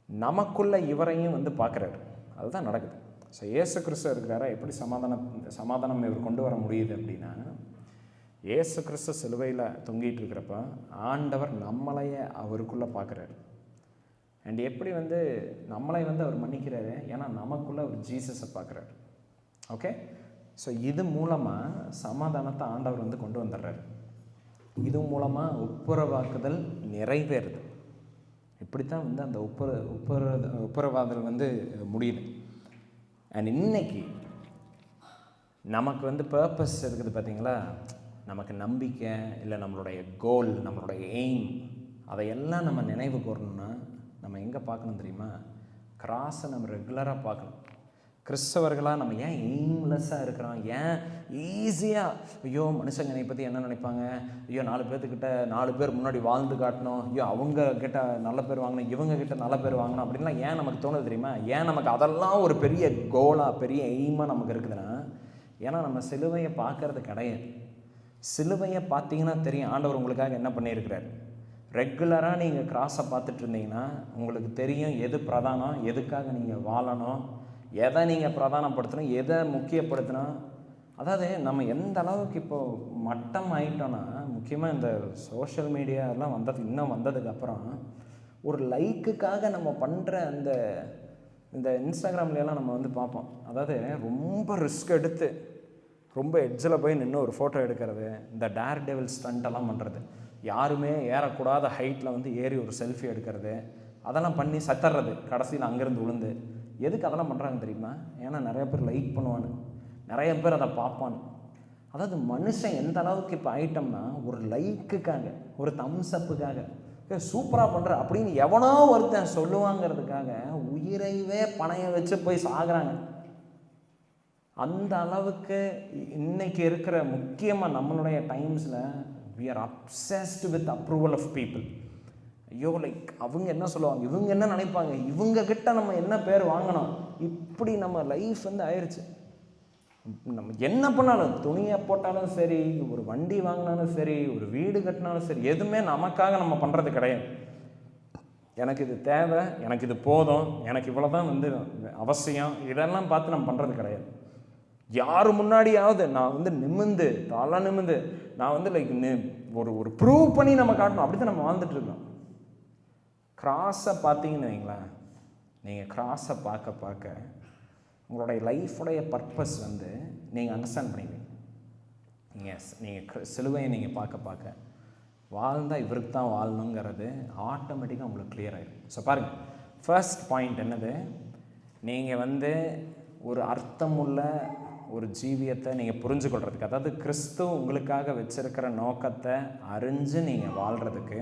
நமக்குள்ள இவரையும் வந்து பார்க்குறாரு. அதுதான் நடக்குது. ஸோ இயேசு கிறிஸ்து இருக்கிறாரா, எப்படி சமாதானம் இவர் கொண்டு வர முடியுது அப்படின்னா, இயேசு கிறிஸ்து சிலுவையில் தொங்கிட்டு இருக்கிறப்ப ஆண்டவர் நம்மளைய அவருக்குள்ளே பார்க்குறாரு. அண்ட் எப்படி வந்து நம்மளை வந்து அவர் மன்னிக்கிறாரு? ஏன்னா நமக்குள்ளே அவர் ஜீசஸை பார்க்குறாரு. ஓகே, ஸோ இது மூலமாக சமாதானத்தை ஆண்டவர் வந்து கொண்டு வந்துடுறாரு. இது மூலமாக ஒப்புரவாக்குதல் நிறைவேறுது. இப்படித்தான் வந்து அந்த ஒப்புரவாதல் வந்து முடியுது. அண்ட் இன்னைக்கு நமக்கு வந்து பர்பஸ் இருக்குது பார்த்தீங்களா? நமக்கு நம்பிக்கை இல்லை, நம்மளுடைய கோல், நம்மளுடைய எய்ம், அதையெல்லாம் நம்ம நினைவு கூறணும்னா நம்ம எங்கே பார்க்கணும் தெரியுமா? கிராஸை நம்ம ரெகுலராக பார்க்கணும். கிறிஸ்தவர்களாக நம்ம ஏன் எய்ம்லெஸ்ஸாக இருக்கிறோம்? ஏன் ஈஸியாக ஐயோ மனுஷங்க என்னை பற்றி என்ன நினைப்பாங்க, ஐயோ 4 பேர் முன்னாடி வாழ்ந்து காட்டணும், ஐயோ அவங்க கிட்ட நல்ல பேர் வாங்கணும், இவங்க கிட்ட நல்ல பேர் வாங்கணும் அப்படின்லாம் ஏன் நமக்கு தோணுது தெரியுமா? ஏன் நமக்கு அதெல்லாம் ஒரு பெரிய கோலாக, பெரிய எய்மாக நமக்கு இருக்குதுன்னா, ஏன்னா நம்ம சிலுவையை பார்க்கறது கிடையாது. சிலுவையை பார்த்தீங்கன்னா தெரியும் ஆண்டவர் உங்களுக்காக என்ன பண்ணியிருக்கிறார். ரெகுலராக நீங்கள் கிராஸை பார்த்துட்டு இருந்தீங்கன்னா உங்களுக்கு தெரியும் எது பிரதானம், எதுக்காக நீங்கள் வாழணும், எதை நீங்கள் பிரதானப்படுத்தணும், எதை முக்கியப்படுத்தணும். அதாவது நம்ம எந்த அளவுக்கு இப்போது மட்டம் ஆகிட்டோன்னா, முக்கியமாக இந்த சோஷியல் மீடியாலாம் இன்னும் வந்ததுக்கப்புறம் ஒரு லைக்குக்காக நம்ம பண்ணுற இந்த இன்ஸ்டாகிராம்லாம் நம்ம வந்து பார்ப்போம். அதாவது ரொம்ப ரிஸ்க் எடுத்து ரொம்ப எட்ஜில் போய் நின்று ஒரு ஃபோட்டோ எடுக்கிறது, இந்த டேர் டெவில் ஸ்டண்ட்டெல்லாம் பண்ணுறது, யாருமே ஏறக்கூடாத ஹைட்டில் வந்து ஏறி ஒரு செல்ஃபி எடுக்கிறது, அதெல்லாம் பண்ணி சத்தறது, கடைசியில் அங்கேருந்து விழுந்து. எதுக்கு அதெல்லாம் பண்ணுறாங்க தெரியுமா? ஏன்னா நிறைய பேர் லைக் பண்ணுவானு, நிறைய பேர் அதை பார்ப்பானு. அதாவது மனுஷன் எந்த அளவுக்கு இப்போ ஆயிட்டோம்னா, ஒரு லைக்குக்காக, ஒரு தம்ஸ்அப்புக்காக, சூப்பராக பண்ணுற அப்படின்னு எவனோ ஒருத்தன் சொல்லுவாங்கிறதுக்காக உயிரைவே பணைய வச்சு போய் சாகுறாங்க. அந்த அளவுக்கு இன்னைக்கு இருக்கிற முக்கியமாக நம்மளுடைய டைம்ஸில் we are obsessed with approval of people. ஐயோ அவங்க என்ன சொல்லுவாங்க, இவங்க என்ன நினைப்பாங்க, இவங்க கிட்ட நம்ம என்ன பேர் வாங்கணும், இப்படி நம்ம லைஃப் வந்து ஆயிடுச்சு. நம்ம என்ன பண்ணாலும், துணியை போட்டாலும் சரி, ஒரு வண்டி வாங்கினாலும் சரி, ஒரு வீடு கட்டினாலும் சரி, எதுவுமே நமக்காக நம்ம பண்ணுறது கிடையாது. எனக்கு இது தேவை, எனக்கு இது போதும், எனக்கு இவ்வளோதான் வந்து அவசியம், இதெல்லாம் பார்த்து நம்ம பண்ணுறது கிடையாது. யார் முன்னாடியாவது நான் வந்து தலை நிமிந்து நான் வந்து ஒரு ப்ரூவ் பண்ணி நம்ம காட்டணும், அப்படி தான் நம்ம வாழ்ந்துட்டு இருக்கோம். கிராஸை பார்த்தீங்கன்னு வைங்களேன், நீங்கள் கிராஸை பார்க்க உங்களுடைய லைஃபுடைய பர்பஸ் வந்து நீங்கள் அண்டர்ஸ்டாண்ட் பண்ணிக்குவீங்க. நீங்கள் சிலுவையை நீங்கள் பார்க்க வாழ்ந்தால் இவருக்கு தான் வாழணுங்கிறது ஆட்டோமேட்டிக்காக உங்களுக்கு கிளியர் ஆகிடும். ஸோ பாருங்கள், ஃபர்ஸ்ட் பாயிண்ட் என்னது, நீங்கள் வந்து ஒரு அர்த்தமுள்ள ஒரு ஜீவியத்தை நீங்கள் புரிஞ்சு கொள்றதுக்கு, அதாவது கிறிஸ்து உங்களுக்காக வச்சிருக்கிற நோக்கத்தை அறிஞ்சு நீங்கள் வாழ்கிறதுக்கு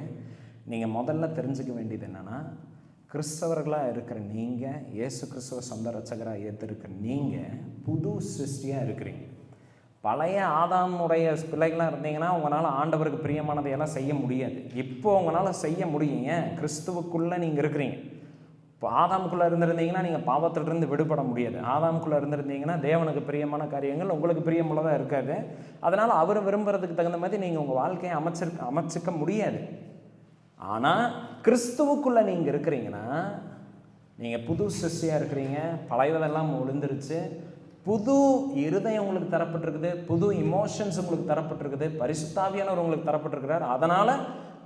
நீங்கள் முதல்ல தெரிஞ்சுக்க வேண்டியது என்னென்னா, கிறிஸ்தவர்களாக இருக்கிற நீங்கள், இயேசு கிறிஸ்துவ சொந்த ரட்சகராக ஏற்றிருக்கிற நீங்கள் புது சிருஷ்டியாக இருக்கிறீங்க. பழைய ஆதாமுடைய பிள்ளைகளாக இருந்தீங்கன்னா உங்களால் ஆண்டவருக்கு பிரியமானதையெல்லாம் செய்ய முடியாது. இப்போ உங்களால் செய்ய முடியும். ஏன்? கிறிஸ்துவுக்குள்ளே நீங்கள் இருக்கிறீங்க. இப்போ ஆதாமுக்குள்ளே இருந்திருந்தீங்கன்னா நீங்கள் பாவத்திலிருந்து விடுபட முடியாது. ஆதாமுக்குள்ளே இருந்திருந்தீங்கன்னா தேவனுக்கு பிரியமான காரியங்கள் உங்களுக்கு பிரியமுள்ளதாக இருக்காது. அதனால் அவர் விரும்புறதுக்கு தகுந்த மாதிரி நீங்கள் உங்கள் வாழ்க்கையை அமைச்சிக்க முடியாது. ஆனால் கிறிஸ்துவுக்குள்ளே நீங்கள் இருக்கிறீங்கன்னா நீங்கள் புது சிருஷ்டியாக இருக்கிறீங்க. பழையதெல்லாம் விழுந்துருச்சு. புது இருதயம் உங்களுக்கு தரப்பட்டிருக்குது, புது இமோஷன்ஸ் உங்களுக்கு தரப்பட்டிருக்குது, பரிசுத்த ஆவியானவர் உங்களுக்கு தரப்பட்டிருக்கிறார். அதனால்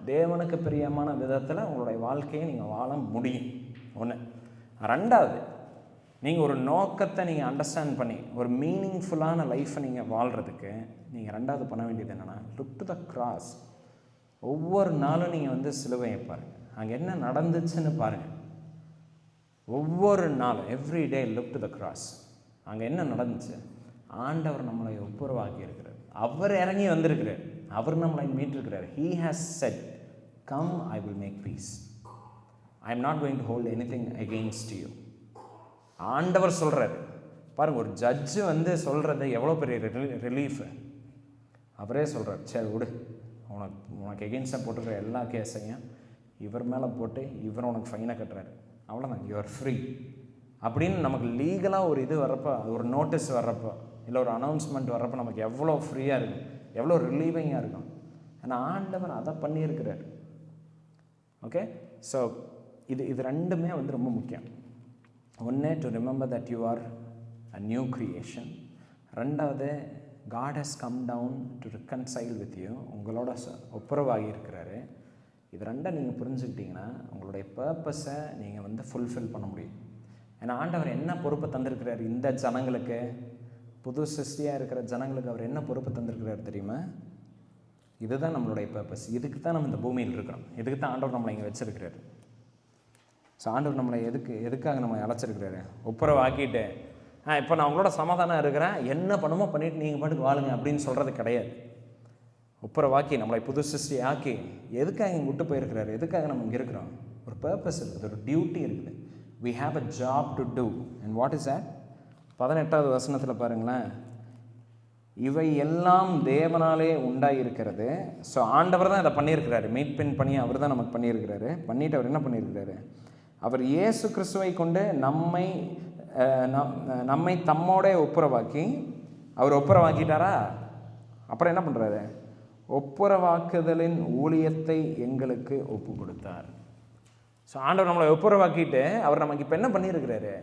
தேவனுக்கு பிரியமான விதத்தில் உங்களுடைய வாழ்க்கையை நீங்கள் வாழ முடியும். ஒன்று. ரெண்டாவது, நீங்கள் ஒரு நோக்கத்தை நீங்கள் அண்டர்ஸ்டாண்ட் பண்ணி ஒரு மீனிங்ஃபுல்லான லைஃப்பை நீங்கள் வாழ்கிறதுக்கு நீங்கள் ரெண்டாவது பண்ண வேண்டியது என்னென்னா, லுக் டு த கிராஸ். ஒவ்வொரு நாளும் நீங்கள் சிலுவையை பாருங்கள், அங்கே என்ன நடந்துச்சுன்னு பாருங்கள். ஒவ்வொரு நாளும் every day look to the cross. அங்கே என்ன நடந்துச்சு? ஆண்டவர் நம்மளை ஒப்புரவாக்கி இருக்கிறார், அவர் இறங்கி வந்திருக்கிறார், அவர் நம்மளை மீட்டிருக்கிறார். He has said, come I will make peace, I am not going to hold anything against you. ஆண்டவர் சொல்கிறார் பாருங்கள். ஒரு ஜட்ஜு சொல்கிறது எவ்வளோ பெரிய ரிலீஃபு. அவரே சொல்கிறார், சரி விடு, உனக்கு எகெயின்ஸ்டாக போட்டுக்கிற எல்லா கேஸையும் இவர் மேலே போட்டு இவர் உனக்கு ஃபைனை கட்டுறாரு, அவ்வளோதான், யூஆர் ஃப்ரீ அப்படின்னு நமக்கு லீகலாக ஒரு இது வர்றப்போ, ஒரு நோட்டீஸ் வர்றப்போ, இல்லை ஒரு அனௌன்ஸ்மெண்ட் வர்றப்போ நமக்கு எவ்வளோ ஃப்ரீயாக இருக்கும், எவ்வளோ ரிலீவிங்காக இருக்கும். ஏன்னா ஆண்டவர் அதை பண்ணியிருக்கிறார். ஓகே, ஸோ இது ரெண்டுமே ரொம்ப முக்கியம். ஒன்று, to remember that you are a new creation. ரெண்டாவது, God has come down to reconcile with you, உங்களோட ஒப்புரவாகி இருக்கிறாரு. இது ரெண்டை நீங்கள் புரிஞ்சுக்கிட்டிங்கன்னா உங்களுடைய பர்பஸை நீங்கள் ஃபுல்ஃபில் பண்ண முடியும். ஏன்னா ஆண்டவர் என்ன பொறுப்பை தந்திருக்கிறார் இந்த ஜனங்களுக்கு, புது சிருஷ்டியாக இருக்கிற ஜனங்களுக்கு அவர் என்ன பொறுப்பை தந்திருக்கிறார் தெரியுமா? இதுதான் நம்மளுடைய பர்பஸ். இதுக்கு தான் நம்ம இந்த பூமியில் இருக்கிறோம், இதுக்கு தான் ஆண்டவர் நம்மளை இங்கே வச்சுருக்கிறாரு. ஸோ ஆண்டவர் நம்மளை எதுக்காக நம்மளை அழைச்சிருக்கிறாரு? ஒப்புரவாக்கிட்டு இப்போ நான் உங்களோட சமாதானம் இருக்கிறேன், என்ன பண்ணுமோ பண்ணிவிட்டு நீங்கள் பாட்டுக்கு வாழுங்க அப்படின்னு சொல்கிறது கிடையாது. ஒப்புரவாக்கி நம்மளை புது சிருஷ்டி ஆக்கி எதுக்காக இங்கே விட்டு போயிருக்கிறாரு, எதுக்காக நம்ம இங்கே இருக்கிறோம்? ஒரு பர்பஸ் இருக்குது, ஒரு டியூட்டி இருக்குது. we have a job to do, and what is that? 18வது வசனத்தில் பாருங்களேன், இவை எல்லாம் தேவனாலே உண்டாயிருக்கிறது. ஸோ ஆண்டவர் தான் இதை பண்ணியிருக்கிறாரு, மீட்பின் பணியை அவர் தான் நமக்கு பண்ணியிருக்கிறாரு. பண்ணிவிட்டு அவர் என்ன பண்ணியிருக்கிறாரு? அவர் இயேசு கிறிஸ்துவை கொண்டு நம்மை தம்மோட ஒப்புரவாக்கி, அவர் ஒப்புரவாக்கிட்டாரா? அப்புறம் என்ன பண்ணுறாரு? ஒப்புரவாக்குதலின் ஊழியத்தை எங்களுக்கு ஒப்பு கொடுத்தார். ஸோ ஆண்டவர் நம்மளை ஒப்புரவாக்கிட்டு அவர் நமக்கு இப்போ என்ன பண்ணியிருக்கிறாரு?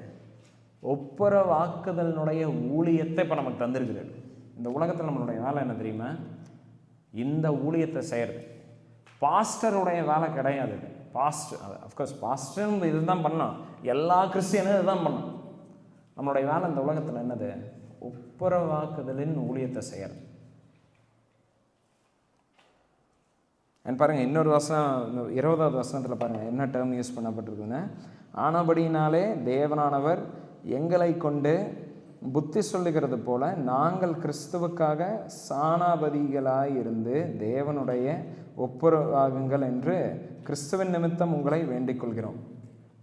ஒப்புரவாக்குதலினுடைய ஊழியத்தை இப்போ நமக்கு தந்திருக்கிறார். இந்த உலகத்தில் நம்மளுடைய வேலை என்ன தெரியுமா? இந்த ஊழியத்தை செய்கிறது. பாஸ்டருடைய வேலை கிடையாது. அஃப்கோர்ஸ் பாஸ்டர் இதுதான் பண்ணோம், எல்லா கிறிஸ்டியனும் இதுதான் பண்ணோம். நம்மளுடைய வேலை இந்த உலகத்தில் என்னது? ஒப்புரவாக்குதலின் ஊழியத்தை செய்கிறது. அண்ட் பாருங்கள், இன்னொரு வசனம் 20வது வசனத்தில் பாருங்கள் என்ன டேர்ம் யூஸ் பண்ணப்பட்டிருக்குங்க. ஆனபடியினாலே தேவனானவர் எங்களை கொண்டு புத்தி சொல்லுகிறது போல நாங்கள் கிறிஸ்துவுக்காக சாணாபதிகளாயிருந்து தேவனுடைய ஒப்புரவாகுங்கள் என்று கிறிஸ்துவின் நிமித்தம் உங்களை வேண்டிக் கொள்கிறோம்.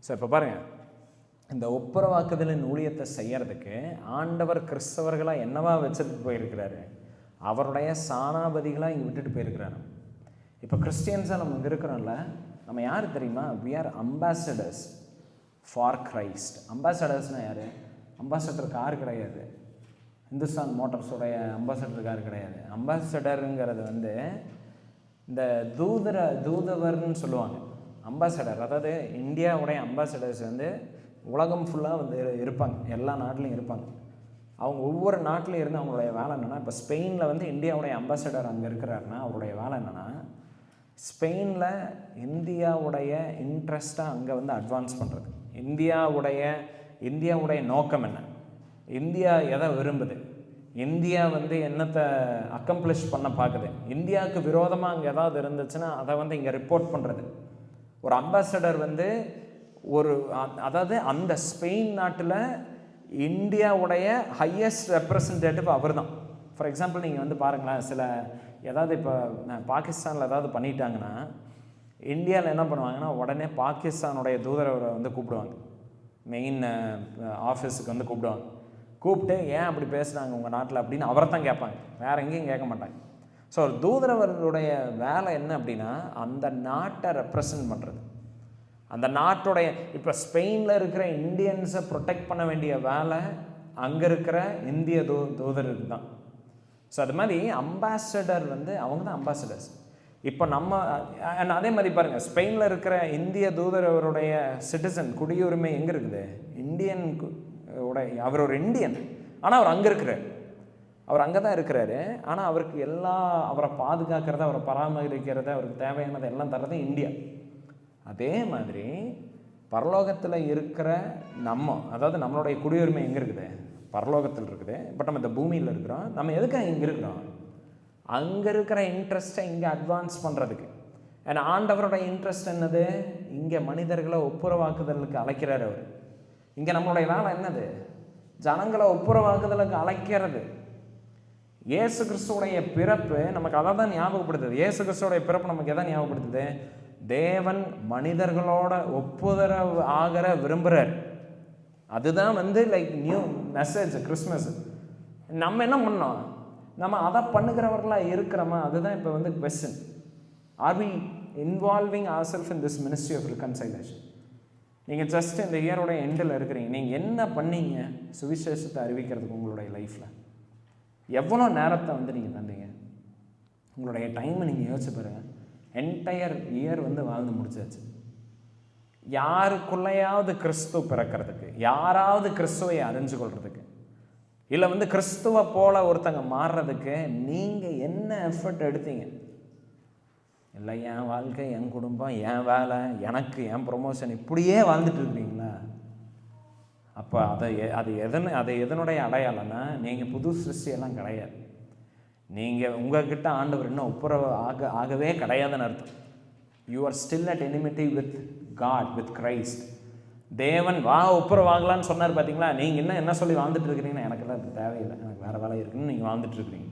ஸோ இப்போ பாருங்கள், இந்த ஒப்புரவாக்குதலின் ஊழியத்தை செய்யறதுக்கு ஆண்டவர் கிறிஸ்தவர்களாக என்னவா வச்சுட்டு போயிருக்கிறாரு? அவருடைய சாணாபதிகளாக இங்கே விட்டுட்டு போயிருக்கிறாரு. இப்போ கிறிஸ்டியன்ஸாக நம்ம இங்கே இருக்கிறோம்ல, நம்ம யார் தெரியுமா? We are ambassadors for Christ. அம்பாசடர்ஸ்னால் யார்? அம்பாசடர் கார் கிடையாது, இந்துஸ்தான் மோட்டார்ஸோடைய அம்பாசடர் கார் கிடையாது. அம்பாசடருங்கிறது இந்த தூதுவர்னு சொல்லுவாங்க. அம்பாசடர், அதாவது இந்தியாவுடைய அம்பாசடர்ஸ் உலகம் ஃபுல்லாக இருப்பாங்க, எல்லா நாட்டிலையும் இருப்பாங்க. அவங்க ஒவ்வொரு நாட்டிலையும் இருந்து அவங்களுடைய வேலை என்னென்னா, இப்போ ஸ்பெயினில் இந்தியாவுடைய அம்பாசடர் அங்கே இருக்கிறாருன்னா அவருடைய வேலை என்னென்னா, ஸ்பெயினில் இந்தியாவுடைய இன்ட்ரெஸ்ட்டாக அங்கே அட்வான்ஸ் பண்ணுறது. இந்தியாவுடைய நோக்கம் என்ன, இந்தியா எதை விரும்புது, இந்தியா என்னத்தை அக்கம்ப்ளிஷ் பண்ண பார்க்குது, இந்தியாவுக்கு விரோதமாக அங்கே ஏதாவது இருந்துச்சுன்னா அதை இங்கே ரிப்போர்ட் பண்ணுறது. ஒரு அம்பாசடர் அதாவது அந்த ஸ்பெயின் நாட்டில் இந்தியாவுடைய ஹையஸ்ட் ரெப்ரசன்டேட்டிவ் அவர் தான். ஃபார் எக்ஸாம்பிள் நீங்கள் பாருங்களேன், ஏதாவது இப்போ பாகிஸ்தானில் ஏதாவது பண்ணிட்டாங்கன்னா இந்தியாவில் என்ன பண்ணுவாங்கன்னா உடனே பாகிஸ்தானுடைய தூதரவரை கூப்பிடுவாங்க, மெயின் ஆஃபீஸுக்கு கூப்பிடுவாங்க. கூப்பிட்டு ஏன் அப்படி பேசுகிறாங்க உங்கள் நாட்டில் அப்படின்னு அவரை தான் கேட்பாங்க, வேறு எங்கேயும் கேட்க மாட்டாங்க. ஸோ ஒரு தூதரவருடைய வேலை என்ன அப்படின்னா அந்த நாட்டை ரெப்ரசன்ட் பண்ணுறது. அந்த நாட்டுடைய இப்போ ஸ்பெயினில் இருக்கிற இந்தியன்ஸை ப்ரொடெக்ட் பண்ண வேண்டிய வேலை அங்கே இருக்கிற இந்திய தூதருக்கு தான். ஸோ அது மாதிரி அம்பாசடர் அவங்க தான் அம்பாசடர்ஸ். இப்போ நம்ம அதே மாதிரி பாருங்கள், ஸ்பெயினில் இருக்கிற இந்திய தூதரவருடைய சிட்டிசன் குடியுரிமை எங்கே இருக்குது? அவர் ஒரு இந்தியன், ஆனால் அவர் அங்கே இருக்கிறார். அவர் அங்கே தான் இருக்கிறாரு. ஆனால் அவருக்கு அவரை பாதுகாக்கிறத, அவரை பராமரிக்கிறத, அவருக்கு தேவையானதை எல்லாம் தர்றது இந்தியா. அதே மாதிரி பரலோகத்தில் இருக்கிற அதாவது நம்மளுடைய குடியுரிமை எங்கே இருக்குது? பரலோகத்தில் இருக்குது. பட் நம்ம இந்த பூமியில் இருக்கிறோம். நம்ம எதுக்காக இங்கே இருக்கிறோம்? அங்கே இருக்கிற இன்ட்ரெஸ்ட்டை இங்கே அட்வான்ஸ் பண்ணுறதுக்கு. ஏன்னா ஆண்டவரோட இன்ட்ரெஸ்ட் என்னது? இங்கே மனிதர்களை ஒப்புரவாக்குதலுக்கு அழைக்கிறார் அவர். இங்கே நம்மளுடைய வேலை என்னது? ஜனங்களை ஒப்புரவாக்குதலுக்கு அழைக்கிறது. இயேசு கிறிஸ்துவோடைய பிறப்பு நமக்கு அதை தான் ஞாபகப்படுத்துது. இயேசு கிறிஸ்துவோடைய பிறப்பு நமக்கு எதை ஞாபகப்படுத்துது? தேவன் மனிதர்களோட ஒப்புதரவு ஆகிற விரும்புகிறார். அதுதான் லைக் நியூ மெசேஜ் கிறிஸ்மஸ். நம்ம என்ன பண்ணோம்? நம்ம அதை பண்ணுகிறவர்களாக இருக்கிறோமா? அதுதான் இப்போ question. Are we involving ourselves in this ministry of reconciliation? நீங்கள் ஜஸ்ட் இந்த இயரோட எண்டில் இருக்கிறீங்க. நீங்கள் என்ன பண்ணீங்க சுவிசேஷத்தை அறிவிக்கிறதுக்கு? உங்களுடைய லைஃப்பில் எவ்வளோ நேரத்தை நீங்கள் தந்தீங்க? உங்களுடைய டைமை நீங்கள் யோசிச்சு பாருங்கள். என்டையர் இயர் வாழ்ந்து முடிச்சாச்சு. யாருக்குள்ளையாவது கிறிஸ்துவ பிறக்கிறதுக்கு, யாராவது கிறிஸ்துவை அறிஞ்சு கொள்றதுக்கு, இல்லை கிறிஸ்துவ போல ஒருத்தங்க மாறுறதுக்கு நீங்கள் என்ன எஃபர்ட் எடுத்தீங்க? இல்லை என் வாழ்க்கை, என் குடும்பம், என் வேலை, எனக்கு என் ப்ரொமோஷன், இப்படியே வாழ்ந்துட்டு இருக்கிறீங்களா? அப்போ அது எதனுடைய அடையாளம்னா, நீங்கள் புது சிருஷ்டியெல்லாம் கிடையாது. நீங்கள் உங்ககிட்ட ஆண்டவர் இன்னும் ஒப்புரவு ஆகவே கிடையாதுன்னு அர்த்தம். You are still at enmity with God, with Christ. தேவன் ஒப்புரவாகலான்னு சொன்னார் பார்த்தீங்களா? நீங்கள் இன்னும் என்ன சொல்லி வாழ்ந்துட்டு இருக்கிறீங்கன்னா, எனக்கெல்லாம் இது தேவையில்லை, எனக்கு வேறு வேலை இருக்குன்னு நீங்கள் வாழ்ந்துட்டு இருக்கிறீங்க.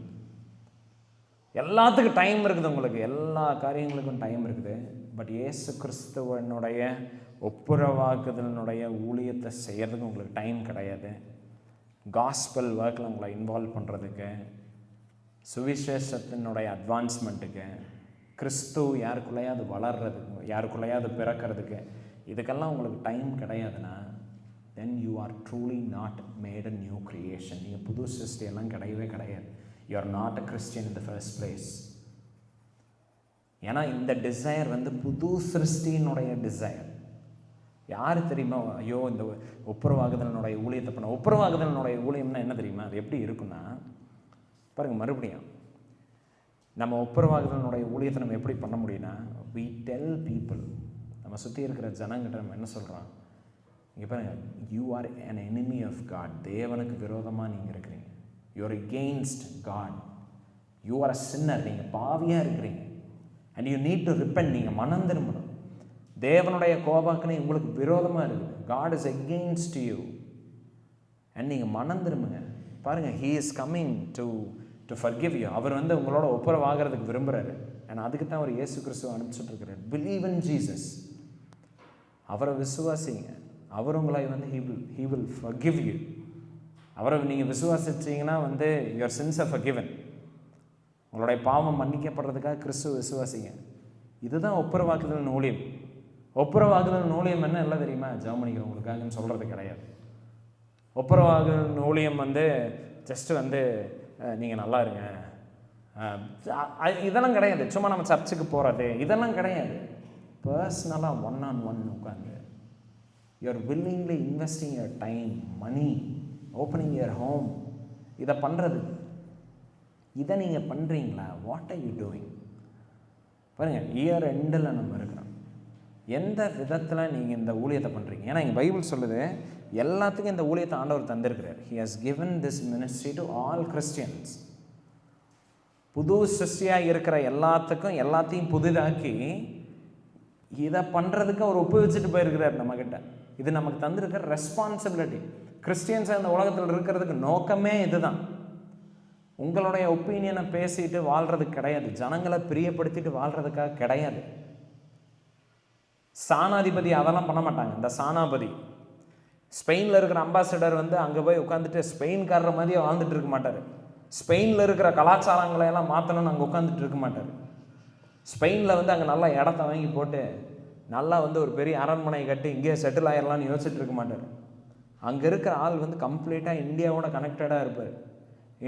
எல்லாத்துக்கும் டைம் இருக்குது, உங்களுக்கு எல்லா காரியங்களுக்கும் டைம் இருக்குது. பட் இயேசு கிறிஸ்துவனுடைய ஒப்புரவாக்குதலினுடைய ஊழியத்தை செய்கிறதுக்கு உங்களுக்கு டைம் கிடையாது. காஸ்பல் ஒர்க்கில் உங்களை இன்வால்வ் பண்ணுறதுக்கு, சுவிசேஷத்தினுடைய அட்வான்ஸ்மெண்ட்டுக்கு, கிறிஸ்து யாருக்குள்ளையாவது வளர்றதுக்கு, யாருக்குள்ளையாவது பிறக்கிறதுக்கு, இதுக்கெல்லாம் உங்களுக்கு டைம் கிடையாதுன்னா, then you are truly not made a new creation. நீங்கள் புது சிருஷ்டியெல்லாம் கிடையவே கிடையாது. You are not a Christian in the first place. ஏன்னா இந்த டிசையர் புது சிருஷ்டியினுடைய டிசையர். யார் தெரியுமா? ஐயோ, இந்த ஒப்புரவாகுதலினுடைய ஊழியத்தை பண்ண. ஒப்புரவாகுதலினுடைய ஊழியம்னா என்ன தெரியுமா? அது எப்படி இருக்குன்னா பாருங்கள், மறுபடியும் நம்ம ஒப்புரவாகுதலினுடைய ஊழியத்தை நம்ம எப்படி பண்ண முடியும்னா, we tell people, நம்ம சுற்றி இருக்கிற ஜனங்கிட்ட நம்ம என்ன சொல்கிறோம்? இங்கே பாருங்கள், you are an enemy of God. தேவனுக்கு விரோதமாக நீங்கள் இருக்கிறீங்க. You are against God. You are a sinner. நீங்கள் பாவியாக இருக்கிறீங்க. and you need to repent. நீங்கள் மனம் திரும்பணும். தேவனுடைய கோபாக்கனை உங்களுக்கு விரோதமாக இருக்குது. God is against you. and நீங்கள் மனம் திரும்புங்க. பாருங்கள், he is coming to forgive you. அவர் உங்களோட ஒப்புரவாகிறதுக்கு விரும்புகிறாரு. ஏன்னா அதுக்கு தான் அவர் இயேசு கிறிஸ்துவை அனுப்பிச்சுட்டு இருக்கிறார். believe in Jesus. அவரை விசுவாசிங்க. அவர் உங்களை he will forgive you. அவரை நீங்கள் விசுவாசிச்சிங்கன்னா your sins are forgiven. உங்களுடைய பாவம் மன்னிக்கப்படுறதுக்காக கிறிஸ்துவ விசுவாசிங்க. இதுதான் ஒப்புரவாக்குதல் ஊழியம். ஒப்புரவாக்குதல் ஊழியம் என்ன இல்லை தெரியுமா? ஜெர்மனிக்கிறவங்களுக்காகன்னு சொல்கிறது கிடையாது. ஒப்புரவாக்குதல் ஊழியம் ஜஸ்ட் நீங்கள் நல்லா இருங்க, இதெல்லாம் கிடையாது. சும்மா நம்ம சர்ச்சுக்கு போகிறது இதெல்லாம் கிடையாது. பர்சனலாக 1-on-1 உட்காந்து you are willingly investing your time, money, opening your home, இதை பண்ணுறது. இதை நீங்கள் பண்ணுறீங்களா? What are you doing? பாருங்கள், இயர் எண்டில் நம்ம இருக்கிறோம். எந்த விதத்தில் நீங்கள் இந்த ஊழியத்தை பண்ணுறீங்க? ஏன்னா இங்கே பைபிள் சொல்லுது, எல்லாத்துக்கும் இந்த ஊழியத்தை ஆண்டவர் தந்திருக்கிறார். He has given this ministry to all Christians. புது சிருஷ்டியாக இருக்கிற எல்லாத்தையும் புதிதாக்கி இதை பண்ணுறதுக்கு அவர் ஒப்பு வச்சுட்டு போயிருக்கிறார் நம்மக்கிட்ட. இது நமக்கு தந்திருக்கிற ரெஸ்பான்சிபிலிட்டி. கிறிஸ்டியன்ஸாக இந்த உலகத்தில் இருக்கிறதுக்கு நோக்கமே இதுதான். உங்களுடைய ஒப்பீனியனை பேசிட்டு வாழ்கிறதுக்கு கிடையாது. ஜனங்களை பிரியப்படுத்திட்டு வாழ்கிறதுக்காக கிடையாது. சாணாதிபதி அதெல்லாம் பண்ண மாட்டாங்க. இந்த சாணாபதி ஸ்பெயினில் இருக்கிற அம்பாசிடர் அங்கே போய் உட்காந்துட்டு ஸ்பெயின்காரர் மாதிரியே வாழ்ந்துட்டு இருக்க மாட்டார். ஸ்பெயினில் இருக்கிற கலாச்சாரங்களை எல்லாம் மாற்றணும்னு அங்கே உட்காந்துட்டு இருக்க மாட்டார். ஸ்பெயினில் அங்கே நல்லா இடத்த வாங்கி போட்டு நல்லா ஒரு பெரிய அரண்மனை கட்டி இங்கேயே செட்டில் ஆகிடலான்னு யோசிச்சுட்டு இருக்க மாட்டார். அங்கே இருக்கிற ஆள் கம்ப்ளீட்டாக இந்தியாவோட கனெக்டடாக இருப்பார்.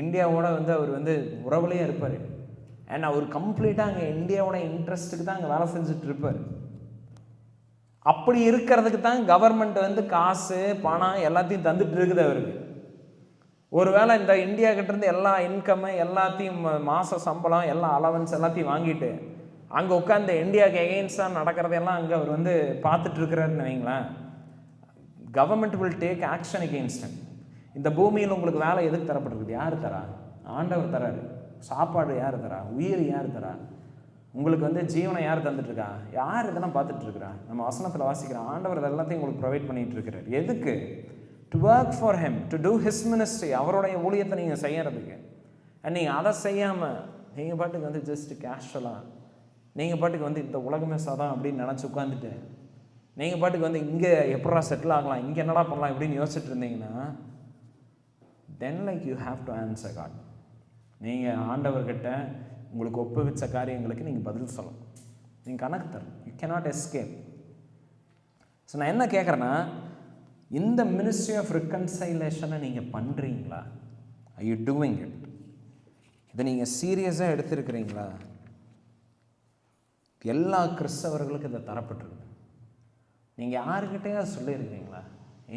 இந்தியாவோட அவர் உறவுலேயே இருப்பார். அண்ட் அவர் கம்ப்ளீட்டாக அங்கே இந்தியாவோட இன்ட்ரெஸ்ட்டுக்கு தான் அங்கே வேலை செஞ்சுட்டு இருப்பார். அப்படி இருக்கிறதுக்கு தான் கவர்மெண்ட் காசு பணம் எல்லாத்தையும் தந்துட்டு இருக்குது அவருக்கு. ஒருவேளை இந்த இந்தியா கிட்டேருந்து எல்லா இன்கம்மு எல்லாத்தையும் மாத சம்பளம் எல்லா அலவன்ஸ் எல்லாத்தையும் வாங்கிட்டு அங்கே உட்காந்து இந்தியாவுக்கு எகெயின்ஸ்டாக நடக்கிறதெல்லாம் அங்கே அவர் வந்து பார்த்துட்ருக்கிறாருன்னு வைங்களேன். Government will take action against. இந்த பூமியில் உங்களுக்கு வேலை எதுக்கு தரப்பட்டிருக்குது? யார் தரா? ஆண்டவர் தராரு. சாப்பாடு யார் தரா? உயிர் யார் தரா? உங்களுக்கு வந்து ஜீவனை யார் தந்துட்டுருக்கா? யார் இதெல்லாம் பார்த்துட்ருக்குறா? நம்ம வசனத்தில் வாசிக்கிறோம், ஆண்டவர் எல்லாத்தையும் உங்களுக்கு ப்ரொவைட் பண்ணிகிட்டு இருக்கிறார். எதுக்கு? To work for him, to do his ministry. அவருடைய ஊழியத்தை நீங்கள் செய்யறதுக்கு. அண்ட் நீங்கள் அதை செய்யாமல் நீங்கள் பாட்டுக்கு வந்து ஜஸ்ட் கேஷுவலாக நீங்கள் பாட்டுக்கு வந்து இந்த உலகமே சாதம் அப்படின்னு நினச்சி உட்காந்துட்டு நீங்கள் பாட்டுக்கு வந்து இங்கே எப்படா செட்டில் ஆகலாம், இங்கே என்னடா பண்ணலாம் இப்படின்னு யோசிச்சுட்டு இருந்தீங்கன்னா, then like you have to answer God. நீங்கள் ஆண்டவர்கிட்ட உங்களுக்கு ஒப்புவிச்ச காரியங்களுக்கு நீங்கள் பதில் சொல்லணும். நீங்கள் கணக்கு தரணும். You cannot escape. ஸோ நான் என்ன கேட்குறேன்னா, இந்த மினிஸ்ட்ரி ஆஃப் ரிகன்சைலேஷனை நீங்கள் பண்ணுறீங்களா? I you doing it? இதை நீங்கள் சீரியஸாக எடுத்துருக்கிறீங்களா? எல்லா கிறிஸ்தவர்களுக்கும் இதை தரப்பட்டிருக்கு. நீங்கள் யாருக்கிட்டே சொல்லியிருக்கிறீங்களா?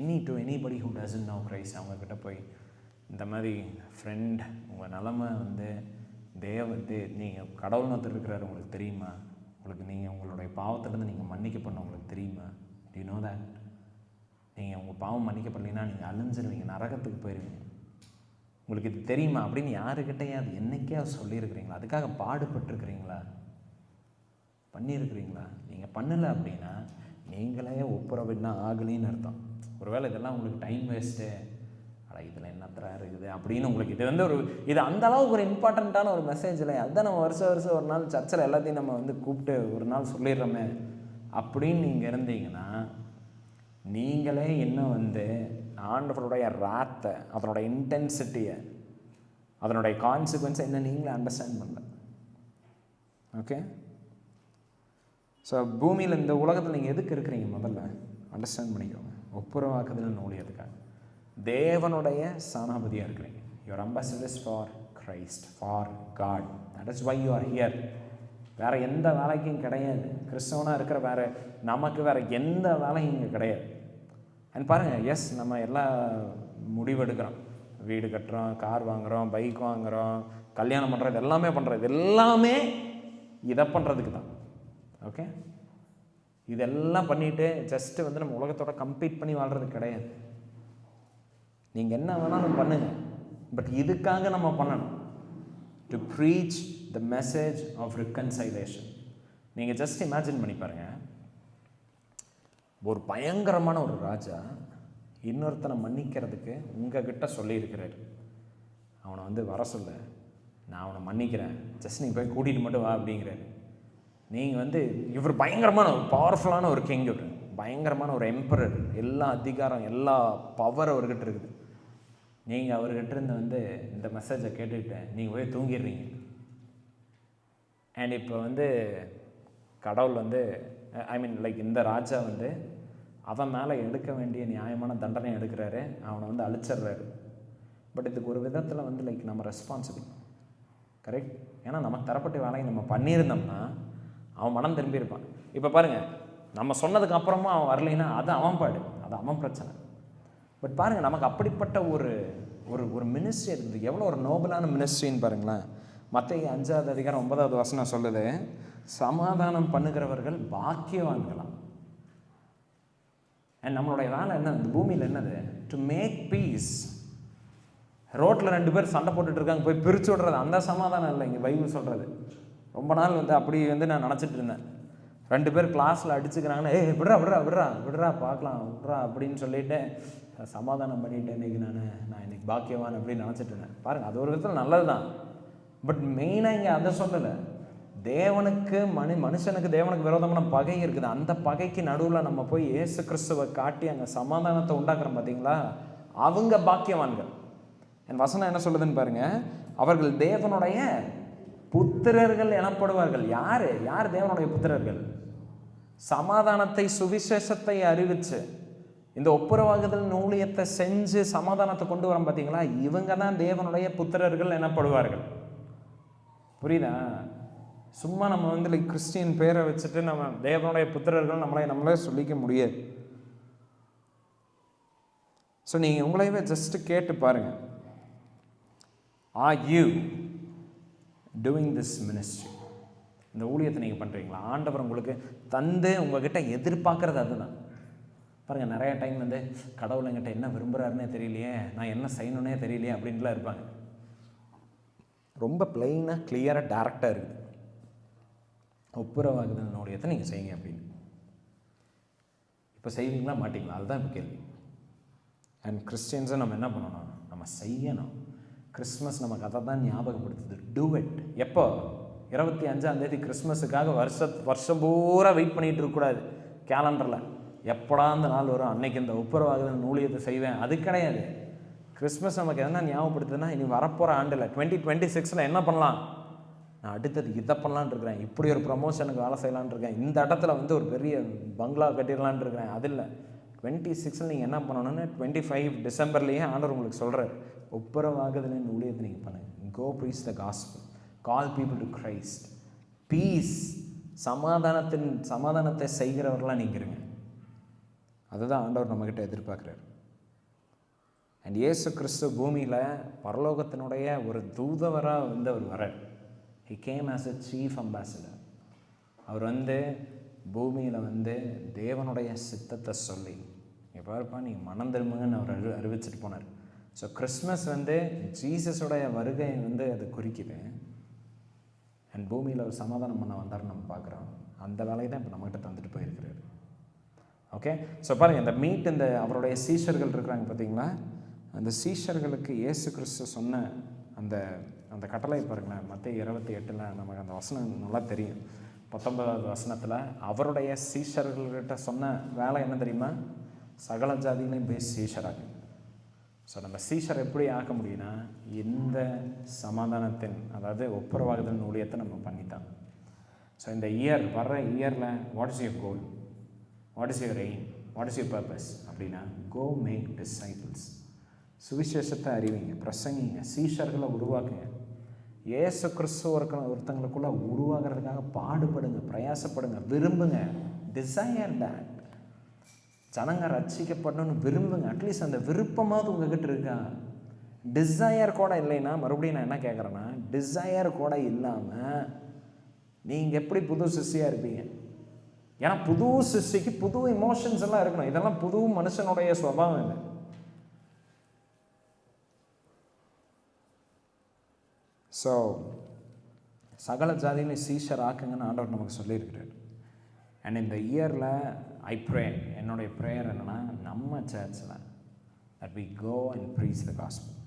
Anybody who doesn't know Christ அவங்கக்கிட்ட போய் இந்த மாதிரி ஃப்ரெண்ட் உங்கள் நிலமை வந்து நீங்கள் கடவுள் ஒருத்தர் இருக்கிறாரு உங்களுக்கு தெரியுமா? உங்களுக்கு நீங்கள் உங்களுடைய பாவத்திலேருந்து நீங்கள் மன்னிக்கப்படணும் உங்களுக்கு தெரியுமா? To you know that? நீங்கள் உங்கள் பாவம் மன்னிக்கப்படலைன்னா நீங்கள் அழிஞ்சிருவீங்க, நரகத்துக்கு போயிடுவீங்க, உங்களுக்கு இது தெரியுமா அப்படின்னு யாருக்கிட்டையே அது என்றைக்கே சொல்லியிருக்கிறீங்களா? அதுக்காக பாடுபட்டுருக்கிறீங்களா? பண்ணியிருக்கிறீங்களா? நீங்கள் பண்ணலை அப்படின்னா நீங்களே ஒப்புரவின்னா ஆகலின்னு அர்த்தம். ஒருவேளை இதெல்லாம் உங்களுக்கு டைம் வேஸ்ட்டு, இதில் என்னத்தரா இருக்குது அப்படின்னு உங்களுக்கு இது வந்து இது அந்த அளவுக்கு ஒரு இம்பார்ட்டண்ட்டான ஒரு மெசேஜ் இல்லை. அதுதான் நம்ம வருஷம் ஒரு நாள் சர்ச்சில் எல்லாத்தையும் நம்ம வந்து கூப்பிட்டு ஒரு நாள் சொல்லிடுறோமே அப்படின்னு நீங்கள் இருந்தீங்கன்னா, நீங்களே இன்னும் வந்து ஆண்டவருடைய ராத்தை, அதனோட இன்டென்சிட்டியை, அதனுடைய கான்சிக்வன்ஸை என்ன நீங்களே அண்டர்ஸ்டாண்ட் பண்ணல. ஓகே, ஸோ பூமியில் இந்த உலகத்தில் நீங்கள் எதுக்கு இருக்கிறீங்க முதல்ல அண்டர்ஸ்டாண்ட் பண்ணிக்கோங்க. ஒப்புரவாக்குதல் ஊழியத்துக்காக தேவனுடைய சானாபதியாக இருக்கிறீங்க. Your ambassadors for Christ, for God. That is why you are here. வேறு எந்த வேலைக்கும் கிடையாது. கிறிஸ்தவனாக இருக்கிற நமக்கு வேறு எந்த வேலையும் இங்கே கிடையாது. அண்ட் பாருங்கள், எஸ் நம்ம எல்லா முடிவெடுக்கிறோம், வீடு கட்டுறோம், கார் வாங்குகிறோம், பைக் வாங்குகிறோம், கல்யாணம் பண்ணுறது, எல்லாமே பண்ணுறது, எல்லாமே இதை பண்ணுறதுக்கு தான். ஓகே, இதெல்லாம் பண்ணிவிட்டு ஜஸ்ட்டு வந்து நம்ம உலகத்தோட கம்பீட் பண்ணி வாழ்கிறது கிடையாது. நீங்கள் என்ன வேணாலும் பண்ணுங்கள், பட் இதுக்காக நம்ம பண்ணணும். To preach the message of reconciliation. நீங்கள் ஜஸ்ட் இமேஜின் பண்ணி பாருங்கள், ஒரு பயங்கரமான ஒரு ராஜா இன்னொருத்தனை மன்னிக்கிறதுக்கு உங்ககிட்ட சொல்லியிருக்கிறாரு. அவனை வந்து வர சொல்ல, நான் அவனை மன்னிக்கிறேன், ஜஸ்ட் நீங்கள் போய் கூட்டிகிட்டு மட்டும் வா அப்படிங்கிறாரு. நீங்கள் வந்து இவர் பயங்கரமான ஒரு பவர்ஃபுல்லான ஒரு கிங், இவர் பயங்கரமான ஒரு எம்பரர், எல்லா அதிகாரம் எல்லா பவர் அவர்கிட்ட இருக்குது. நீங்கள் அவர்கிட்ட இருந்து வந்து இந்த மெசேஜை கேட்டுக்கிட்டு நீங்கள் போய் தூங்கிடுறீங்க. அண்ட் இப்போ வந்து கடவுள் வந்து லைக் இந்த ராஜா வந்து அவன் மேலே எடுக்க வேண்டிய நியாயமான தண்டனை எடுக்கிறாரு, அவனை வந்து அழிச்சிட்றாரு. பட் இதுக்கு ஒரு விதத்தில் வந்து லைக் நம்ம ரெஸ்பான்சிபிள், கரெக்ட்? ஏன்னா நமக்கு தரப்பட்ட வேலையை நம்ம பண்ணியிருந்தோம்னா அவன் மனம் திரும்பியிருப்பான். இப்போ பாருங்கள், நம்ம சொன்னதுக்கு அப்புறமா அவன் வரலைன்னா அது அவன் பாடு, அது அவன் பிரச்சனை. பட் பாருங்கள், நமக்கு அப்படிப்பட்ட ஒரு ஒரு ஒரு மினிஸ்ட்ரி இருக்குது. எவ்வளோ ஒரு நோபலான மினிஸ்ட்ரின்னு பாருங்களேன். மத்தேயு 5:9 சொல்லுது, சமாதானம் பண்ணுகிறவர்கள் பாக்கியவான்களாம். அண்ட் நம்மளுடைய வேலை என்ன இந்த பூமியில்? என்னது? To make peace. ரோட்டில் 2 பேர் சண்டை போட்டுட்டு இருக்காங்க, போய் பிரித்து விடுறது, அந்த சமாதானம் இல்லை இங்கே பைபிள் சொல்கிறது. ரொம்ப நாள் வந்து அப்படி வந்து நான் நினச்சிட்டு இருந்தேன். 2 பேர் கிளாஸில் அடிச்சுக்கிறாங்கன்னா, விட்றா விட்றா விட்றா விட்றா பார்க்கலாம் விட்றா அப்படின்னு சொல்லிட்டு சமாதானம் பண்ணிவிட்டு இன்றைக்கி நான் இன்றைக்கி பாக்கியவான் அப்படின்னு நினச்சிட்டு இருந்தேன். பாருங்கள், அது ஒரு விதத்தில் நல்லது தான். பட் மெயினாக இங்கே அதை சொல்லலை. தேவனுக்கு மனுஷனுக்கு தேவனுக்கு விரோதமான பகை இருக்குது. அந்த பகைக்கு நடுவில் நம்ம போய் இயேசு கிறிஸ்துவை காட்டி அங்கே சமாதானத்தை உண்டாக்குறோம் பார்த்தீங்களா, அவங்க பாக்கியவான்கள். என் வசனம் என்ன சொல்லுதுன்னு பாருங்கள், அவர்கள் தேவனுடைய புத்திரர்கள் எனப்படுவார்கள். யார் யார் தேவனுடைய புத்திரர்கள்? சமாதானத்தை சுவிசேஷத்தை அறிவிச்சு இந்த ஒப்புரவாகுதல் ஊழியத்தை செஞ்சு சமாதானத்தை கொண்டு வரோம் பார்த்தீங்களா, இவங்க தான் தேவனுடைய புத்திரர்கள் எனப்படுவார்கள். புரியுதா? சும்மா நம்ம வந்து லைக் கிறிஸ்டியன் பேரை வச்சுட்டு நம்ம தேவனுடைய புத்திரர்கள் நம்மளே சொல்லிக்க முடியாது. ஸோ நீங்கள் உங்களையவே ஜஸ்ட்டு கேட்டு பாருங்கள், R you doing this ministry? இந்த ஊழியத்தை நீங்கள் பண்ணுறீங்களா? ஆண்டவர் உங்களுக்கு தந்து உங்ககிட்ட எதிர்பார்க்குறது அதுதான். பாருங்கள், நிறைய டைம் வந்து கடவுள் என்கிட்ட என்ன விரும்புகிறாருன்னே தெரியலையே, நான் என்ன செய்யணுன்னே தெரியலையே அப்படின்ட்டுலாம் இருப்பாங்க. ரொம்ப பிளெயினாக கிளியராக டேரெக்டாக இருக்குது. ஒப்புரவாகுதல் ஊழியத்தை நீங்கள் செய்யுங்க அப்படின்னு. இப்போ செய்வீங்களா மாட்டிங்களா? அதுதான் இப்போ கேள்வி. அண்ட் கிறிஸ்டியன்ஸை நம்ம என்ன பண்ணணும்? நம்ம செய்யணும். கிறிஸ்மஸ் நமக்கு அதை தான் ஞாபகப்படுத்துது. Do it. எப்போ? 25 கிறிஸ்மஸுக்காக வருஷம் பூரா வெயிட் பண்ணிகிட்டு இருக்கக்கூடாது கேலண்டரில். எப்படா அந்த நாள் வரும், அன்னைக்கு இந்த ஒப்புரவாகுதல் ஊழியத்தை செய்வேன், அது கிடையாது. கிறிஸ்மஸ் நமக்கு என்ன ஞாபகப்படுத்துதுன்னா, இனி வரப்போகிற ஆண்டில் 2026 என்ன பண்ணலாம், நான் அடுத்தது இதை பண்ணலான் இருக்கிறேன், இப்படி ஒரு ப்ரமோஷனுக்கு வேலை செய்யலான் இருக்கேன், இந்த இடத்துல வந்து ஒரு பெரிய பங்களா கட்டிடலான் இருக்கிறேன். அது இல்லை, 26 நீங்கள் என்ன பண்ணணும்னு 25 டிசம்பர்லேயே ஆண்டவர் உங்களுக்கு சொல்கிறார், ஒப்புரவாகுதலின் ஊழியத்தை நீங்கள் பண்ணுங்க. Go preach the gospel, call people to Christ, peace, சமாதானத்தை செய்கிறவர்களாக நீங்கள் இருங்க. அதுதான் ஆண்டவர் நம்மக்கிட்ட எதிர்பார்க்குறாரு. அண்ட் இயேசு கிறிஸ்து பூமியில் பரலோகத்தினுடைய ஒரு தூதவராக வந்து அவர் வரார். He came as a chief ambassador. அவர் வந்து பூமியில் வந்து தேவனுடைய சித்தத்தை சொல்லி, இங்கே பாருப்பா நீங்கள் மனம் திரும்புங்கன்னு அவர் அறிவிச்சிட்டு போனார். ஸோ கிறிஸ்மஸ் வந்து ஜீசஸோடைய வருகை வந்து அது குறிக்குது. அண்ட் பூமியில் ஒரு சமாதானம் பண்ண வந்தார்னு நம்ம பார்க்குறோம். அந்த வேலையை தான் இப்போ நம்மகிட்ட தந்துட்டு போயிருக்கிறாரு. ஓகே, ஸோ பாருங்கள், இந்த மீட், இந்த அவருடைய சீஷர்கள் இருக்கிறாங்க பார்த்தீங்களா, அந்த சீஷர்களுக்கு இயேசு கிறிஸ்து சொன்ன அந்த அந்த கட்டளை பாருங்களேன். மத்தேயு 28 நமக்கு அந்த வசனம் நல்லா தெரியும். 19வது வசனத்தில் அவருடைய சீஷர்கள்கிட்ட சொன்ன வேலை என்ன தெரியுமா? சகல ஜாதிகளையும் போய் சீஷராக. ஸோ நம்ம சீஷர் எப்படி ஆக்க முடியும்னா, இந்த சமாதானத்தின், அதாவது ஒப்புரவாகுதல் ஊழியத்தை நம்ம பண்ணித்தான். ஸோ இந்த இயர், வர்ற இயரில் what is your goal, what is your aim, what is your purpose அப்படின்னா, கோ மேக் டிசைபிள்ஸ். சுவிசேஷத்தை அறிவிங்க, பிரசங்கிங்க, சீஷர்களை உருவாக்குங்க. இயேசு கிறிஸ்து ஒருத்தங்களுக்குள்ள உருவாகிறதுக்காக பாடுபடுங்க, பிரயாசப்படுங்க, விரும்புங்க. Desire that. ஜனங்க ரட்சிக்கப்படணும்னு விரும்புங்க. அட்லீஸ்ட் அந்த விருப்பமாவது உங்ககிட்ட இருக்கா? டிசையர் கூட இல்லைன்னா, மறுபடியும் நான் என்ன கேட்குறேன்னா, டிசையர் கூட இல்லாமல் நீங்கள் எப்படி புது சிஷ்யாக இருப்பீங்க? ஏன்னா புது சிஷ்டிக்கு புது இமோஷன்ஸ் எல்லாம் இருக்கணும். இதெல்லாம் புது மனுஷனுடைய சுபாவம் இல்லை. ஸோ சகல ஜாதியிலையும் சீஷர் ஆக்குங்கன்னு ஆண்டவர் நமக்கு சொல்லியிருக்கிறார். அண்ட் இந்த இயரில் ஐ ப்ரே, என்னுடைய ப்ரேயர் என்னென்னா, நம்ம சர்ச்சில் that we go and preach the gospel.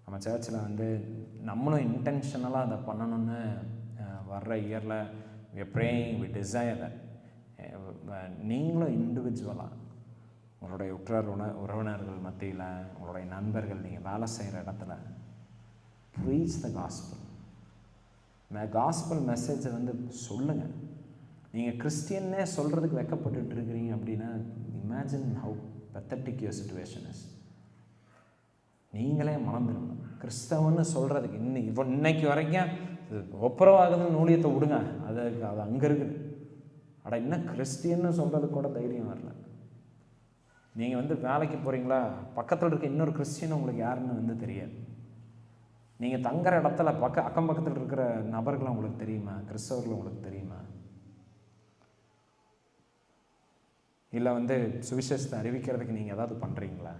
நம்ம சர்ச்சில் வந்து நம்மளும் இன்டென்ஷனலாக அதை பண்ணணும்னு வர்ற இயரில் we are praying, we desire that. நீங்களும் இண்டிவிஜுவலாக உங்களுடைய உறவினர்கள் மத்தியில், உங்களுடைய நண்பர்கள், நீங்கள் வேலை செய்கிற இடத்துல ப்ரீச் த காஸ்பல். காஸ்பல் மெசேஜை வந்து சொல்லுங்கள். நீங்கள் கிறிஸ்டியன்னே சொல்கிறதுக்கு வெக்கப்பட்டு இருக்கிறீங்க அப்படின்னா, imagine how pathetic your situation is. நீங்களே மறந்துடணும். கிறிஸ்தவன்னு சொல்கிறதுக்கு இன்னைக்கு வரைக்கும் ஒப்புரவாகுதல் ஊழியத்தை விடுங்க, அது அங்கே இருக்குது. அட இன்னும் கிறிஸ்டியன்னு சொல்கிறதுக்கு கூட தைரியம் வரல. நீங்கள் வந்து வேலைக்கு போகிறீங்களா, பக்கத்தில் இருக்க இன்னொரு கிறிஸ்டியன் உங்களுக்கு யாருன்னு வந்து தெரியாது. நீங்கள் தங்குற இடத்துல அக்கம் பக்கத்தில் இருக்கிற நபர்கள் உங்களுக்கு தெரியுமா? கிறிஸ்தவர்கள் உங்களுக்கு தெரியுமா? இல்லை வந்து சுவிசேஷத்தை அறிவிக்கிறதுக்கு நீங்கள் ஏதாவது பண்ணுறீங்களா?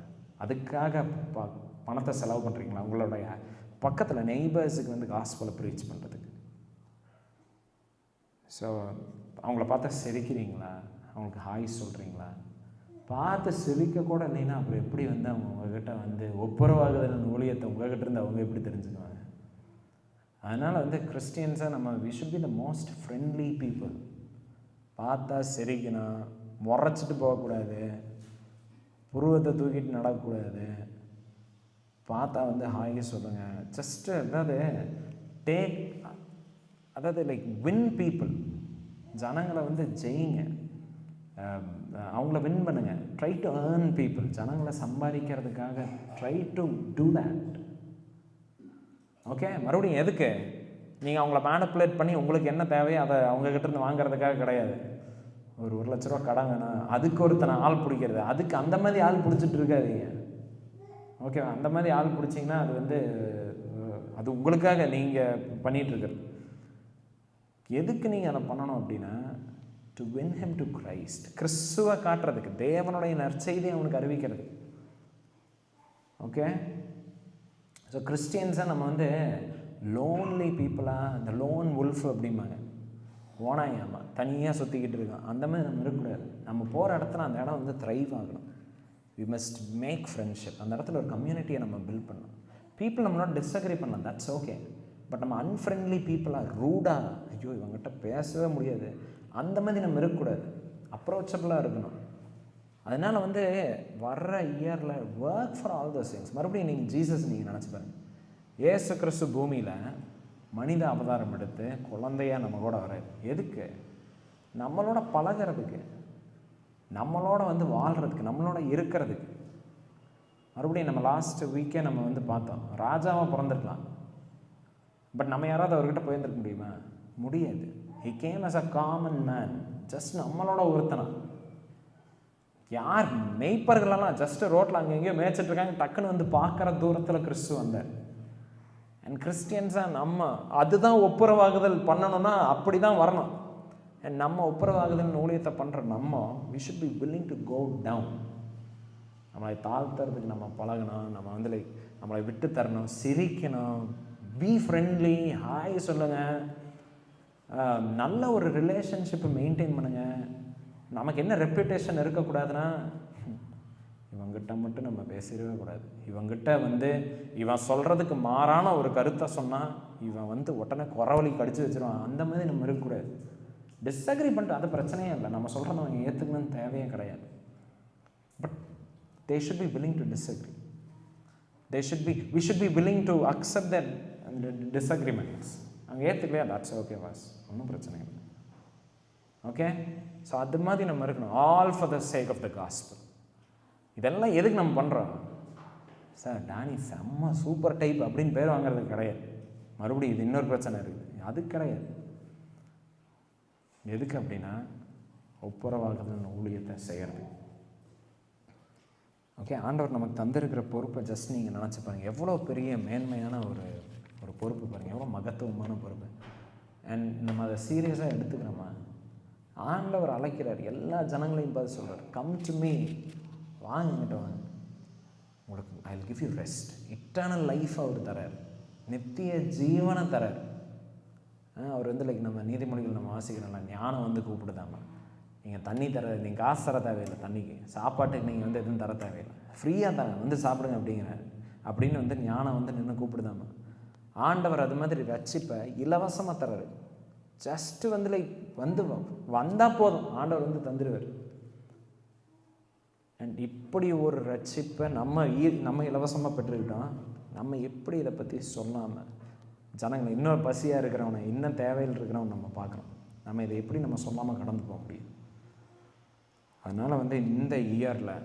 அதுக்காக பணத்தை செலவு பண்ணுறீங்களா? உங்களுடைய பக்கத்தில் நெய்பர்ஸுக்கு வந்து காஸ்பலை ப்ரீச் பண்ணுறதுக்கு. ஸோ அவங்கள பார்த்தா சிரிக்கிறீங்களா? அவங்களுக்கு ஹாய் சொல்கிறீங்களா? பார்த்து சிரிக்க கூட இல்லைன்னா அப்புறம் எப்படி வந்து அவங்க உங்ககிட்ட வந்து ஒப்புரவாகுதல் ஊழியத்தை உங்ககிட்ட இருந்து அவங்க எப்படி தெரிஞ்சுக்குவாங்க? அதனால் வந்து கிறிஸ்டியன்ஸாக நம்ம we should be the most friendly people. பார்த்தா சிரிக்கணும், முறைச்சிட்டு போகக்கூடாது, புருவத்தை தூக்கிட்டு நடக்கக்கூடாது, பார்த்தா வந்து ஹாய் சொல்லுங்கள். ஜஸ்ட்டு அதாவது லைக் வின் பீப்புள். ஜனங்களை வந்து ஜெயிங்க, அவங்கள வின் பண்ணுங்க. Try to earn people. ஜனங்களை சம்பாதிக்கிறதுக்காக try to do that. Okay, மறுபடியும் எதுக்கு? நீங்கள் அவங்கள மேனிப்புலேட் பண்ணி உங்களுக்கு என்ன தேவையோ அதை அவங்ககிட்டருந்து வாங்குறதுக்காக கிடையாது. ஒரு 1 லட்ச ரூபா கடன் வேணும், அதுக்கு ஒருத்தனை ஆள் பிடிக்கிறது, அதுக்கு அந்த மாதிரி ஆள் பிடிச்சிட்டு இருக்காதீங்க. ஓகேவா? அந்த மாதிரி ஆள் பிடிச்சிங்கன்னா அது வந்து அது உங்களுக்காக நீங்கள் பண்ணிகிட்ருக்கிறது. எதுக்கு நீங்கள் அதை பண்ணணும் அப்படின்னா, to win him to Christ, கிறிஸ்துவை காட்டுறதுக்கு, தேவனுடைய நற்செய்தியை அவனுக்கு அறிவிக்கிறது. ஓகே, ஸோ கிறிஸ்டியன்ஸை நம்ம வந்து லோன்லி பீப்புளாக, இந்த லோன் உல்ஃப் அப்படிம்பாங்க, ஓனாயாமா தனியாக சுற்றிக்கிட்டு இருக்கோம், அந்த மாதிரி நம்ம இருக்கக்கூடாது. நம்ம போகிற இடத்துல அந்த இடம் வந்து த்ரைவ் ஆகணும். We must make friendship. அந்த இடத்துல ஒரு கம்யூனிட்டியை நம்ம பில்ட் பண்ணணும். பீப்புள் நம்மளோட டிஸ்அக்ரி பண்ணலாம், தட்ஸ் ஓகே. பட் நம்ம அன்ஃப்ரெண்ட்லி பீப்புளாக, ரூடாக, ஐயோ இவங்ககிட்ட பேசவே முடியாது, அந்த மாதிரி நம்ம இருக்கக்கூடாது. அப்ரோச்சபிளாக இருக்கணும். அதனால் வந்து வர்ற இயரில் work for all those things. மறுபடியும் நீங்கள் ஜீசஸ் நீங்கள் நினச்சி பாருங்க. இயேசு கிறிஸ்து பூமியில் மனித அவதாரம் எடுத்து குழந்தையாக நம்ம கூட வராது. எதுக்கு? நம்மளோட பழகிறதுக்கு, நம்மளோட வந்து வாழ்கிறதுக்கு, நம்மளோட இருக்கிறதுக்கு. மறுபடியும் நம்ம லாஸ்ட் வீக்கே நம்ம வந்து பார்த்தோம், ராஜாவாக பிறந்திருக்கலாம், பட் நம்ம யாராவது அவர்கிட்ட போயிருந்துருக்க முடியுமா? முடியாது. He came as a common man, just நம்மளோட ஒருத்தனா. யார் மெய்ப்பர்களெல்லாம் ஜஸ்ட் ரோட்டில் அங்கே எங்கேயோ மேய்ச்சிட்டு இருக்காங்க, டக்குன்னு வந்து பார்க்குற தூரத்தில் கிறிஸ்து வந்தார். அண்ட் கிறிஸ்டியன்ஸாக நம்ம அதுதான் ஒப்புரவாகுதல் பண்ணணும்னா அப்படி தான் வரணும். அண்ட் நம்ம ஒப்புரவாகுதல் ஊழியத்தை பண்ணுற நம்ம, we should be willing to go down. நம்மளை தாழ்த்துறதுக்கு நம்ம பழகணும். நம்ம வந்து லைக் நம்மளை விட்டு தரணும், சிரிக்கணும், பி ஃப்ரெண்ட்லி, ஹாய் சொல்லுங்கள், நல்ல ஒரு ரிலேஷன்ஷிப்பை மெயின்டைன் பண்ணுங்கள். நமக்கு என்ன ரெப்யூட்டேஷன் இருக்கக்கூடாதுன்னா, இவங்கிட்ட மட்டும் நம்ம பேசிடவே கூடாது, இவங்கிட்ட வந்து இவன் சொல்கிறதுக்கு மாறான ஒரு கருத்தை சொன்னால் இவன் வந்து உடனே குறவழி கடிச்சு வச்சிருவான், அந்த மாதிரி நம்ம இருக்கக்கூடாது. டிஸ்அக்ரி பண்ணிட்டு அது பிரச்சனையே இல்லை, நம்ம சொல்கிறத அவங்க ஏற்றுக்கணும்னு தேவையே கிடையாது. But they should be willing to disagree. We should be willing to accept that disagreements. அங்கே ஏற்றுக்கலையா, that's okay வாஸ், ஒன்றும் பிரச்சனை இல்லை. ஓகே, ஸோ அது மாதிரி நம்ம இருக்கணும். All for the sake of the gospel. இதெல்லாம் எதுக்கு நம்ம பண்ணுறோம்? சார் டானி செம்ம சூப்பர் டைப் அப்படின்னு பேர் வாங்குறதுக்கு கிடையாது. மறுபடியும் இது இன்னொரு பிரச்சனை இருக்குது, அது கிடையாது. எதுக்கு அப்படின்னா, ஒப்புரவாகுதல் ஊழியத்தை செய்கிறது. ஓகே, ஆண்டவர் நமக்கு தந்திருக்கிற பொறுப்பை ஜஸ்ட் நீங்கள் நினச்சி பாருங்கள், எவ்வளோ பெரிய மேன்மையான ஒரு பொறுப்பு பாருங்கள், எவ்வளோ மகத்துவமான பொறுப்பு. அண்ட் நம்ம அதை சீரியஸாக எடுத்துக்கிறோமா? ஆண்டவர் அழைக்கிறார், எல்லா ஜனங்களையும் பார்த்து சொல்கிறார், கம் டு மீ, வாங்கிட்ட வாங்க, உங்களுக்கு I will give you rest. Eternal life அவர் தரார், நித்திய ஜீவனை தரார். அவர் வந்து லைக் நம்ம நீதிமொழிகள் நம்ம வாசிக்கிறோம்ல, ஞானம் வந்து கூப்பிடுதாமா, நீங்கள் தண்ணி நீங்கள் காசு தர தேவையில்லை, தண்ணிக்கு சாப்பாட்டுக்கு நீங்கள் வந்து எதுவும் தர தேவையில்லை, ஃப்ரீயாக தரேன், வந்து சாப்பிடுங்க அப்படிங்கிறாரு. அப்படின்னு வந்து ஞானம் வந்து நின்று கூப்பிடுதாமா. ஆண்டவர் அது மாதிரி ரட்சிப்பை இலவசமாக தர்றாரு. ஜஸ்ட்டு வந்து லைக் வந்து வந்தால் போதும், ஆண்டவர் வந்து தந்துடுவார். அண்ட் இப்படி ஒரு ரட்சிப்பை நம்ம இலவசமாக பெற்றுக்கிட்டோம். நம்ம எப்படி இதை பற்றி சொல்லாமல் ஜனங்களை, இன்னொரு பசியாக இருக்கிறவனை, இன்னும் தேவையில் இருக்கிறவன் நம்ம பார்க்குறோம், நம்ம இதை எப்படி நம்ம சொல்லாமல் கடந்து போக முடியும்? அதனால் வந்து இந்த இயரில்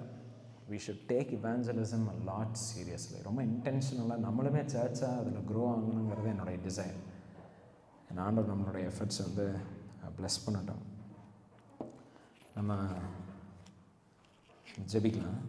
we should take evangelism a lot seriously. ரொம்ப இன்டென்ஷனலாக நம்மளுமே சர்ச்சாக அதில் க்ரோ ஆகணுங்கிறது என்னுடைய டிசைன். ஆண்டவர் நம்மளுடைய எஃபர்ட்ஸ் வந்து ப்ளஸ் பண்ணட்டும். நம்ம ஜெபிக்கலாம்.